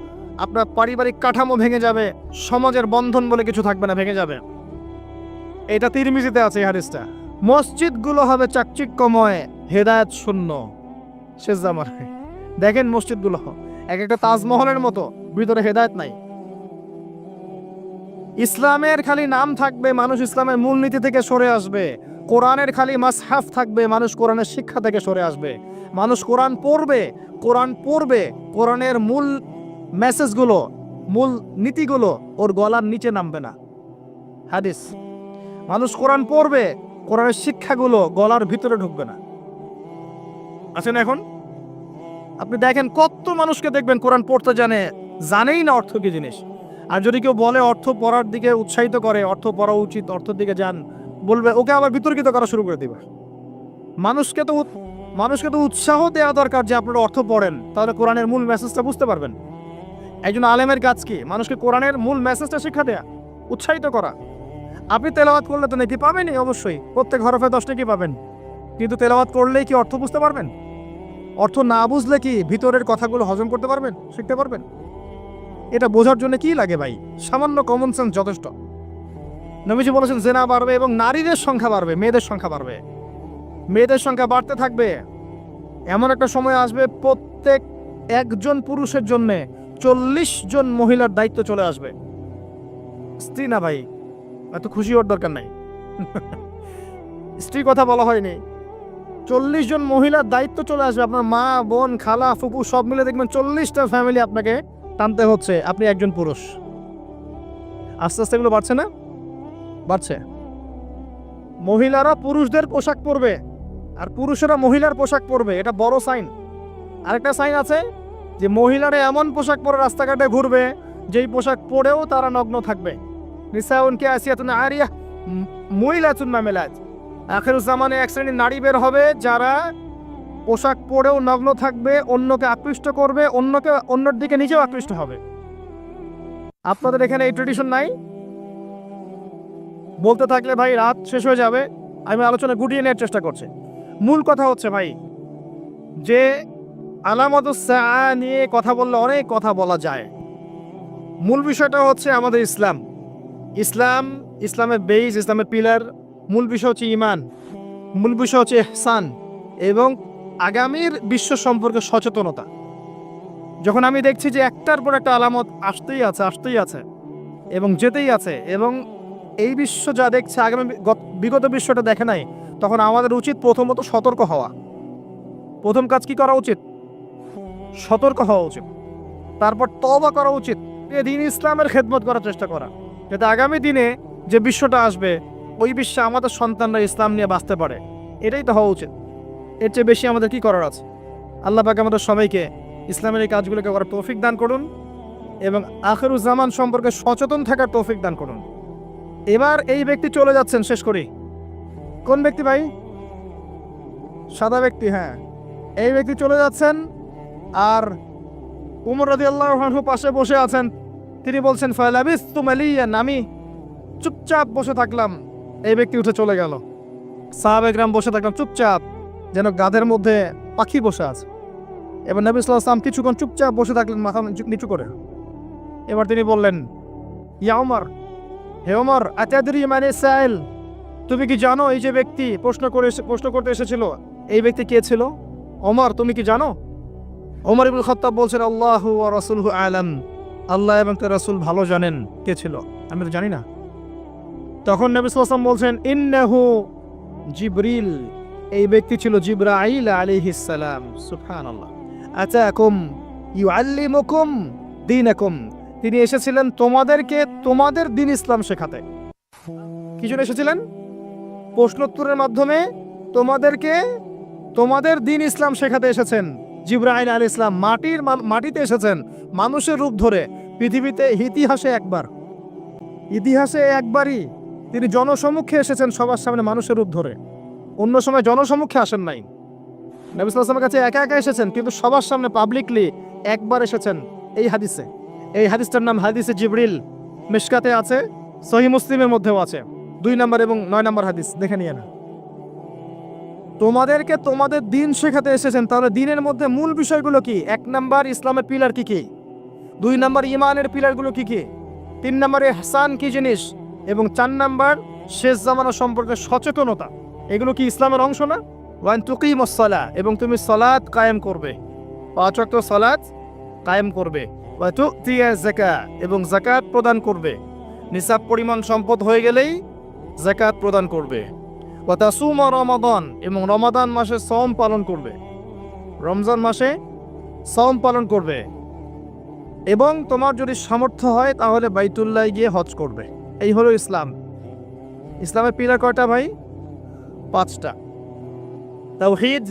আপনার পারিবারিক কাঠামো ভেঙে যাবে, সমাজের বন্ধন বলে কিছু থাকবে না, ভেঙে যাবে। এটা তিরমিজিতে আছে এই হাদিসটা। মসজিদগুলো হবে চাকচিক্যময়, হেদায়েত শূন্য শেষ জামানায়। দেখেন মসজিদগুলো এক একটা তাজমহলের মতো, ভিতরে হেদায়েত নাই। ইসলামের খালি নাম থাকবে, মানুষ ইসলামের মূলনীতি থেকে সরে আসবে। কোরআনের খালি মাসহাফ থাকবে, মানুষ কোরআনের শিক্ষা থেকে সরে আসবে। মানুষ কোরআন পড়বে, কোরআনের মূল মেসেজগুলো, মূল নীতিগুলো ওর গলার নিচে নামবে না। হাদিস, মানুষ কোরআন পড়বে, কোরআনের শিক্ষাগুলো গলার ভিতরে ঢুকবে না। আছেন এখন আপনি দেখেন কত মানুষকে দেখবেন কোরআন পড়তে জানেই না অর্থ কি জিনিস। আর যদি কেউ বলে অর্থ পড়ার দিকে উৎসাহিত করে, অর্থ পড়া উচিত, অর্থের দিকে যান, বলবে ওকে আবার বিতর্কিত করা শুরু করে দিবে। মানুষকে তো উৎসাহ দেওয়া দরকার যে আপনারা অর্থ পড়েন, তাহলে কোরআনের মূল মেসেজটা বুঝতে পারবেন। একজন আলেমের কাজ কি? মানুষকে কোরআনের মূল মেসেজটা শিক্ষা দেয়া, উৎসাহিত করা। আপনি তেলাওয়াত করলে তো নাকি পাবেনই, অবশ্যই প্রত্যেক হরফে 10 নাকি পাবেন, কিন্তু তেলাওয়াত করলেই কি অর্থ বুঝতে পারবেন? অর্থ না বুঝলে কি ভিতরের কথাগুলো হজম করতে পারবেন, শিখতে পারবেন? এটা বোঝার জন্য কি লাগে ভাই? সামান্য কমন সেন্স যথেষ্ট। নবীজি বলেছেন জেনা বাড়বে এবং নারীদের সংখ্যা বাড়বে, মেয়েদের সংখ্যা বাড়বে। মেয়েদের সংখ্যা বাড়তে থাকবে। এমন একটা সময় আসবে প্রত্যেক একজন পুরুষের জন্য 40 জন মহিলার দায়িত্ব চলে আসবে। স্ত্রী না ভাই, এত খুশি হওয়ার দরকার নাই। স্ত্রী কথা বলা হয়নি। 40 জন মহিলার দায়িত্ব চলে আসবে। আপনার মা, বোন, খালা, ফুপু সব মিলে দেখবেন 40টা ফ্যামিলি আপনাকে টানতে হচ্ছে, আপনি একজন পুরুষ। আস্তে আস্তে এগুলো বাড়ছে না? বাড়ছে। মহিলারা পুরুষদের পোশাক পরবে আর পুরুষেরা মহিলার পোশাক পরবে, এটা বড় সাইন। আরেকটা সাইন আছে যে মহিলারা এমন পোশাক পরে রাস্তাঘাটে ঘুরবে যেই পোশাক পরেও তারা নগ্ন থাকবে। নিসাউন কাসিয়াতুন আরিয়াহ মুইলাতুন মামিলাত। আখিরুজ্জামানে এক শ্রেণীর নারী বের হবে যারা পোশাক পরেও নগ্ন থাকবে, অন্যকে আকৃষ্ট করবে, অন্যর দিকে নিজেও আকৃষ্ট হবে। আপনাদের এখানে এই ট্রেডিশন নাই? বলতে থাকলে ভাই রাত শেষ হয়ে যাবে, আমি আলোচনা গুটিয়ে নেওয়ার চেষ্টা করছি। মূল কথা হচ্ছে ভাই যে আলামাতুস-সা নিয়ে কথা বললে অনেক কথা বলা যায়। মূল বিষয়টা হচ্ছে আমাদের ইসলামের বেইস, ইসলামের পিলার। মূল বিষয় হচ্ছে ঈমান, মূল বিষয় হচ্ছে ইহসান এবং আগামীর বিশ্ব সম্পর্কে সচেতনতা। যখন আমি দেখছি যে একটার পর একটা আলামত আসতেই আছে এবং যেতেই আছে, এবং এই বিশ্ব যা দেখছে আগামী বিগত বিশ্বটা দেখে নাই, তখন আমাদের উচিত প্রথমত সতর্ক হওয়া। প্রথম কাজ কি করা উচিত? সতর্ক হওয়া উচিত। তারপর তওবা করা উচিত, দিন ইসলামের খেদমত করার চেষ্টা করা, যাতে আগামী দিনে যে বিশ্বটা আসবে ওই বিশ্বে আমাদের সন্তানরা ইসলাম নিয়ে বাঁচতে পারে। এটাই তো হওয়া উচিত। এর চেয়ে বেশি আমাদের কি করার আছে? আল্লাহ পাক আমাদের সবাইকে ইসলামের এই কাজগুলোকে করার তৌফিক দান করুন এবং আখিরুজ্জামান সম্পর্কে সচেতন থাকার তৌফিক দান করুন। এবার এই ব্যক্তি চলে যাচ্ছেন, শেষ করি। কোন ব্যক্তি ভাই? সাদা ব্যক্তি, হ্যাঁ। এই ব্যক্তি চলে যাচ্ছেন আর উমর রাদিয়াল্লাহু আনহু পাশে বসে আছেন। তিনি বলছেন ফালাবিস্তু মালিয়ান, আমি চুপচাপ বসে থাকলাম। এই ব্যক্তি উঠে চলে গেল। সাহাবায়ে কেরাম বসে থাকলাম চুপচাপ, যেন গাধের মধ্যে পাখি বসে আছে। এবার নবী সাল্লাল্লাহু আলাইহি ওয়াসাল্লাম কিছুক্ষণ চুপচাপ বসে থাকলেন, মাথা নিচু করে। এবার তিনি বললেন, ইয়া উমর, হে ওমর, আতাদরি মানে সাইল, তুমি কি জানো এই যে ব্যক্তি প্রশ্ন করতে এসেছিল, এই ব্যক্তি কে ছিল? ওমর, তুমি কি জানো? ওমর ইবনে খাত্তাব বলছেন, আল্লাহু ওয়া রাসূলুহু আলাম, আল্লাহ এবং তার রাসূল ভালো জানেন কে ছিল, আমি তো জানি না। তখন নবী সাল্লাল্লাহু আলাইহি ওয়াসাল্লাম বলছেন, ইন্নাহু জিবরিল, এই ব্যক্তি ছিল জিবরাইল আলাইহিস সালাম। সুবহানাল্লাহ। আতাকুম ইউআল্লিমুকুম দীনাকুম, তিনি এসেছিলেন তোমাদেরকে তোমাদের দ্বীন ইসলাম শেখাতে। কি জন্য এসেছিলেন? প্রশ্নোত্তরের মাধ্যমে তোমাদেরকে তোমাদের দ্বীন ইসলাম শেখাতে এসেছেন। জিবরাইল আলাইহিস সালাম মাটিতে এসেছেন মানুষের রূপ ধরে। পৃথিবীতে ইতিহাসে একবারই তিনি জনসমক্ষে এসেছেন, সবার সামনে মানুষের রূপ ধরে। অন্য সময় জনসমক্ষে আসেন নাই। নবী সাল্লাল্লাহু আলাইহি ওয়াসাল্লামের কাছে একা এসেছেন, কিন্তু সবার সামনে পাবলিকলি একবার এসেছেন। এই হাদিসটার নাম হাদিসে জিবরিল। মিশকাতে আছে, সহিহ মুসলিমের মধ্যেও আছে, 2 নম্বর এবং 9 নম্বর হাদিস, দেখে নিয়ে না। তোমাদেরকে তোমাদের দ্বীন শেখাতে এসেছেন। তাহলে দ্বীনের মধ্যে মূল বিষয়গুলো কি? 1 নম্বর ইসলামের পিলার কি কি, 2 নম্বর ঈমানের পিলারগুলো কি কি, 3 নম্বরে ইহসান কি জিনিস, এবং 4 নম্বর শেষ জামানা সম্পর্কে সচেতনতা। এগুলো কি ইসলামের অংশ না? ওয়ান তুকিমুস সালাহ, এবং তুমি সালাত কায়েম করবে, 5 ওয়াক্ত সালাত কায়েম করবে। ওয়া তুতিয়াজ যাকাত, এবং যাকাত প্রদান করবে। নিসাব পরিমাণ সম্পদ হয়ে গেলেই যাকাত প্রদান করবে। ওয়া তাসুমা রমাদান, এবং রমাদান মাসে সওম পালন করবে, রমজান মাসে সওম পালন করবে। এবং তোমার যদি সামর্থ্য হয় তাহলে বাইতুল্লাহ গিয়ে হজ করবে। এই হলো ইসলাম। ইসলামের পিলার কয়টা ভাই? 5টা। তাওহীদ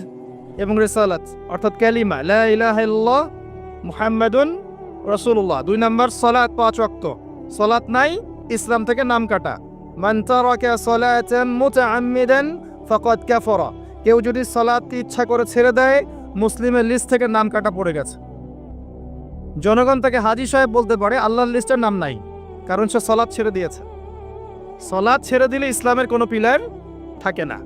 এবং রিসালাত, অর্থাৎ কালিমা লা ইলাহা ইল্লাল্লাহ মুহাম্মাদুন রাসূলুল্লাহ। 2 নম্বর সালাত, 5 ওয়াক্ত। সালাত নাই, ইসলাম থেকে নাম কাটা। মান তারাকা সালাতান মুতাআম্মিদান ফাকাদ কাফারা, কেউ যদি সালাত ইচ্ছা করে ছেড়ে দেয়, মুসলিমের লিস্ট থেকে নাম কাটা পড়ে গেছে। জনগণ তাকে হাজী সাহেব বলতে পারে, আল্লাহর লিস্টের নাম নাই, কারণ সে সালাত ছেড়ে দিয়েছে। সালাত ছেড়ে দিলে ইসলামের কোনো পিলার থাকে না।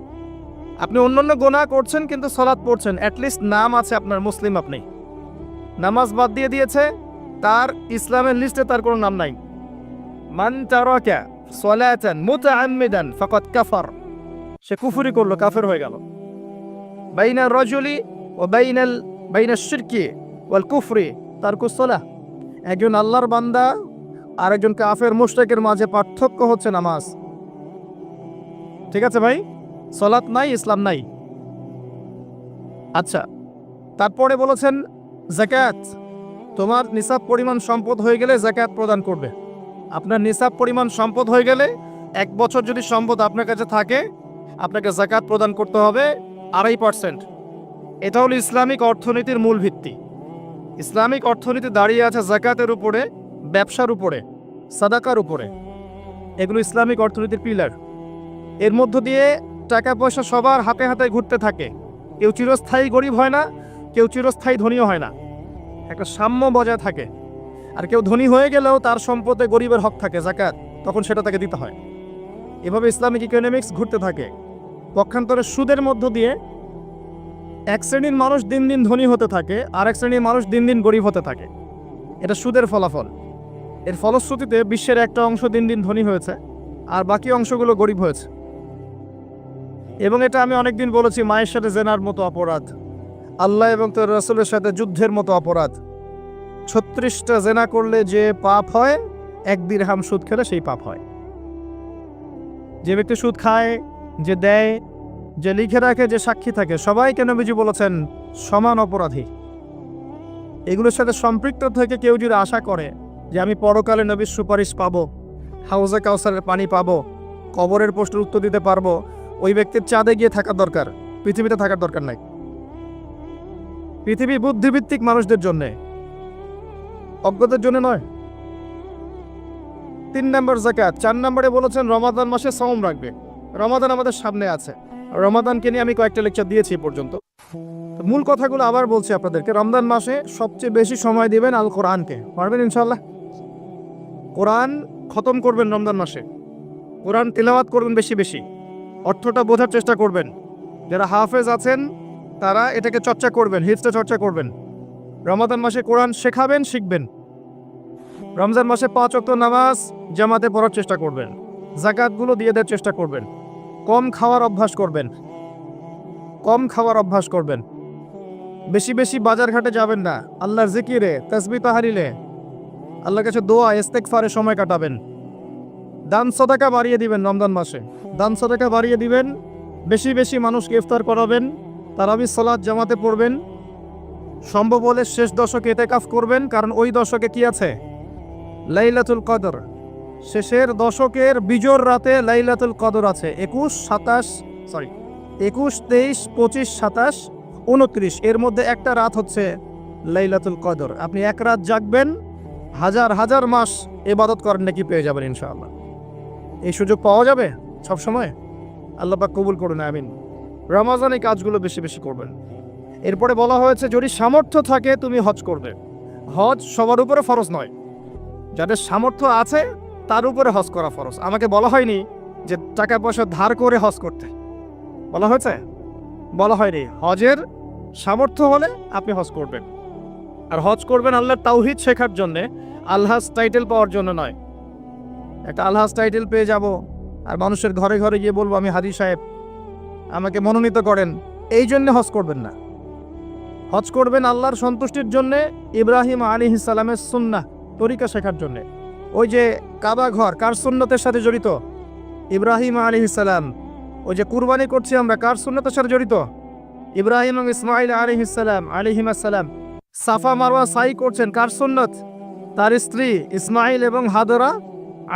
আপনি অন্যান্য গুনাহ করছেন কিন্তু সালাত পড়ছেন, অ্যাটলিস্ট নাম আছে আপনার, মুসলিম আপনি। নামাজ বাদ দিয়ে দিয়েছে, তার ইসলামের লিস্টে তার কোনো নাম নাই। মান তারাকা সালাতান মুতাআম্মিদান ফাকাদ কাফার, সে কুফরি করলো, কাফের হয়ে গেল। বাইনার রাজুলি ওয়া বাইনাশ শিরকি ওয়াল কুফরি তারকুস সালাহ, একজন আল্লাহর বান্দা আর একজন কাফের মুশরিকের মাঝে পার্থক্য হচ্ছে নামাজ। ঠিক আছে ভাই, সালাত নাই, ইসলাম নাই। আচ্ছা, তারপরে বলেছেন যাকাত, তোমার নিসাব পরিমাণ সম্পদ হয়ে গেলে যাকাত প্রদান করবে। আপনার নিসাব পরিমাণ সম্পদ হয়ে গেলে, 1 বছর যদি সম্পদ আপনার কাছে থাকে, আপনাকে যাকাত প্রদান করতে হবে 2.5%। এটা হলো ইসলামিক অর্থনীতির মূল ভিত্তি। ইসলামিক অর্থনীতি দাঁড়িয়ে আছে যাকাতের উপরে, ব্যবসার উপরে, সাদাকার উপরে। এগুলো ইসলামিক অর্থনীতির পিলার। এর মধ্য দিয়ে টাকা পয়সা সবার হাতে হাতে ঘুরতে থাকে, কেউ চিরস্থায়ী গরিব হয় না, কেউ চিরস্থায়ী ধনীও হয় না, একটা সাম্য বজায় থাকে। আর কেউ ধনী হয়ে গেলেও তার সম্পদে গরিবের হক থাকে, যাকাত, তখন সেটা তাকে দিতে হয়। এভাবে ইসলামিক ইকোনমিক্স ঘুরতে থাকে। পক্ষান্তরে সুদের মধ্য দিয়ে এক শ্রেণীর মানুষ দিন দিন ধনী হতে থাকে, আর এক শ্রেণীর মানুষ দিন দিন গরিব হতে থাকে। এটা সুদের ফলাফল। এর ফলশ্রুতিতে বিশ্বের একটা অংশ দিন দিন ধনী হয়েছে, আর বাকি অংশগুলো গরিব হয়েছে। এবং এটা আমি অনেকদিন বলেছি, মায়ের সাথে জেনার মতো অপরাধ, আল্লাহ এবং তার রাসূলের সাথে যুদ্ধের মতো অপরাধ। 36টা জেনা করলে যে পাপ হয়, 1 দিরহাম সুদ খেলে সেই পাপ হয়। যে ব্যক্তি সুদ খায়, যে দেয়, যে লিখে রাখে, যে সাক্ষী থাকে, সবাইকে নবীজি বলেছেন সমান অপরাধী। এগুলোর সাথে সম্পৃক্ত থেকে কেউ যদি আশা করে যে আমি পরকালে নবীর সুপারিশ পাবো, হাউজে কাউসারের পানি পাবো, কবরের প্রশ্নের উত্তর দিতে পারবো, ওই ব্যক্তির চাঁদে গিয়ে থাকার দরকার, পৃথিবীতে থাকার দরকার নাই। পৃথিবী বুদ্ধিভিত্তিক মানুষদের জন্যে, অজ্ঞদের জন্য নয়। 3 নম্বর যাকাত। 4 নম্বরে বলেছেন রমাদান মাসে সওম রাখবে। রমাদান আমাদের সামনে আছে, রমাদানকে নিয়ে আমি কয়েকটা লেকচার দিয়েছি পর্যন্ত। তো মূল কথাগুলো আবার বলছি আপনাদেরকে। রমজান মাসে সবচেয়ে বেশি সময় দিবেন আল কোরআনকে। পারবেন ইনশাল্লাহ? কোরআন খতম করবেন রমজান মাসে, কোরআন তিলাওয়াত করবেন বেশি বেশি, অর্থটা বোঝার চেষ্টা করবেন। যারা হাফেজ আছেন তারা এটাকে চর্চা করবেন, হিফজটা চর্চা করবেন। রমাদান মাসে কোরআন শেখাবেন, শিখবেন। রমজান মাসে 5 ওয়াক্ত নামাজ জামাতে পড়ার চেষ্টা করবেন, যাকাতগুলো দিয়ে দেওয়ার চেষ্টা করবেন। কম খাওয়ার অভ্যাস করবেন, কম খাওয়ার অভ্যাস করবেন। বেশি বেশি বাজার ঘাটে যাবেন না, আল্লাহর জিকিরে, তাসবিহ তাহলিলে, আল্লাহর কাছে দোয়া ইস্তেগফারে সময় কাটাবেন। দান সদাকা বাড়িয়ে দিবেন রমজান মাসে, দান সদাকা বাড়িয়ে দিবেন। বেশি বেশি মানুষকে ইফতার করাবেন, তারাবি সালাত জামাতে পড়বেন। সম্ভব হলে শেষ দশকে ইতিকাফ করবেন, কারণ ওই দশকে কি আছে? লাইলাতুল কদর। শেষের দশকের বিজোড় রাতে লাইলাতুল কদর আছে। 21, 23, 25, 27, 29, এর মধ্যে একটা রাত হচ্ছে লাইলাতুল কদর। আপনি এক রাত জাগবেন, হাজার হাজার মাস ইবাদত করেন নাকি পেয়ে যাবেন ইনশাআল্লাহ। এই সুযোগ পাওয়া যাবে সব সময়? আল্লাহ পাক কবুল করুন, আমিন। রমজানে কাজগুলো বেশি বেশি করবেন। এরপরে বলা হয়েছে যদি সামর্থ্য থাকে তুমি হজ করবে। হজ সবার উপরে ফরজ নয়, যাদের সামর্থ্য আছে তার উপরে হজ করা ফরজ। আমাকে বলা হয়নি যে টাকা পয়সা ধার করে হজ করতে, বলা হয়েছে? বলা হয়নি। হজের সামর্থ্য হলে আপনি হজ করবেন। আর হজ করবেন আল্লাহর তাওহীদ শেখার জন্যে, আলহাজ টাইটেল পাওয়ার জন্য নয়। একটা আলহাজ টাইটেল পেয়ে যাব আর মানুষের ঘরে ঘরে গিয়ে বলবো আমি হাজী সাহেব, আমাকে মনোনীত করেন, এই জন্যে হজ করবেন না। হজ করবেন আল্লাহর সন্তুষ্টির জন্যে, ইব্রাহিম আলাইহিস সালামের সুন্নাহ তরিকা শেখার জন্যে। ওই যে কাবা ঘর কার সুন্নতের সাথে জড়িত? ইব্রাহিম আলাইহিস সালাম। ওই যে কুরবানি করছি আমরা কার সুন্নতের সাথে জড়িত? ইব্রাহিম এবং ইসমাইল আলাইহিস সালাম। সাফা মারওয়া সাই করছেন কার সুন্নত? তার স্ত্রী ইসমাইল এবং হাজরা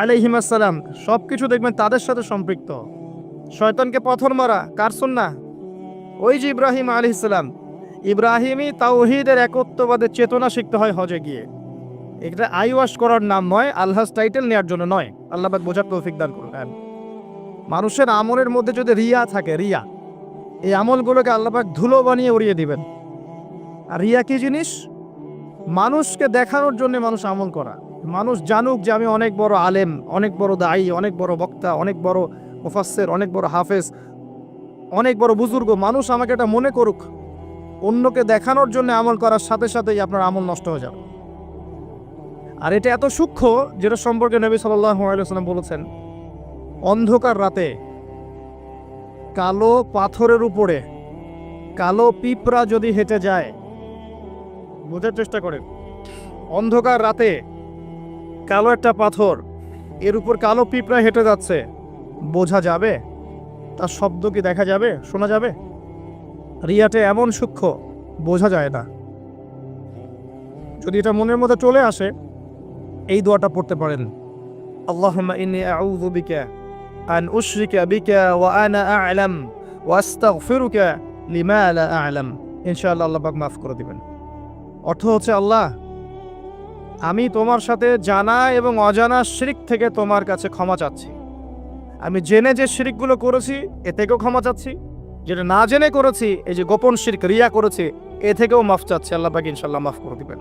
আলাইহিস সালাম। সব কিছু দেখবেন তাদের সাথে সম্পৃক্ত। শয়তানকে পাথর মারা কার সুন্নাহ? ওই যে ইব্রাহিম আলাইহিস সালাম। ইব্রাহিমী তাওহীদের একত্ববাদের চেতনা শিখতে হয় হজে গিয়ে। এটা আইওয়াশ করার নাম নয়, আলহাজ টাইটেল নেওয়ার জন্য নয়। আল্লাহ পাক বোঝার তৌফিক দান করুন। মানুষের আমলের মধ্যে যদি রিয়া থাকে, রিয়া, এই আমলগুলোকে আল্লাহ পাক ধুলো বানিয়ে উড়িয়ে দিবেন। আর রিয়া কি জিনিস? মানুষকে দেখানোর জন্য মানুষ আমল করা, মানুষ জানুক যে আমি অনেক বড় আলেম, অনেক বড় দায়ী, অনেক বড় বক্তা, অনেক বড় মুফাসসির, অনেক বড় হাফেজ, অনেক বড় বুজুর্গ। মানুষ আমাকে এটা মনে করুক। অন্যকে দেখানোর জন্য আমল করার সাথে সাথেই আপনার আমল নষ্ট হয়ে যাবে। আর এটা এত সূক্ষ্ম, যেটা সম্পর্কে নবী সাল্লাল্লাহু আলাইহি ওয়াসাল্লাম বলেছেন, অন্ধকার রাতে কালো পাথরের উপরে কালো পিঁপড়া যদি হেঁটে যায়, বোঝার চেষ্টা করেন, অন্ধকার রাতে কালো একটা পাথর, এর উপর কালো পিঁপড়া হেঁটে যাচ্ছে, বোঝা যাবে? তার শব্দ কি দেখা যাবে, শোনা যাবে? রিয়াতে এমন সূক্ষ্ম, বোঝা যায় না। যদি এটা মনের মধ্যে চলে আসে, এই দোয়াটা পড়তে পারেন, আল্লাহুম্মা ইন্নী আউযু বিকা আন উশরিকা বিকা ওয়া আনা আ'লাম ওয়া আস্তাগফিরুকা লিমা লা আ'লাম। ইনশাআল্লাহ আল্লাহ পাক মাফ করে দিবেন। অর্থ হচ্ছে, আল্লাহ, আমি তোমার সাথে জানা এবং অজানা শিরক থেকে তোমার কাছে ক্ষমা চাচ্ছি। আমি জেনে যে শিরকগুলো করেছি এ থেকেও ক্ষমা চাচ্ছি, যেটা না জেনে করেছি এই যে গোপন শিরক রিয়া করেছি এ থেকেও মাফ চাচ্ছি, আল্লাহ পাক ইনশাল্লাহ মাফ করে দিবেন।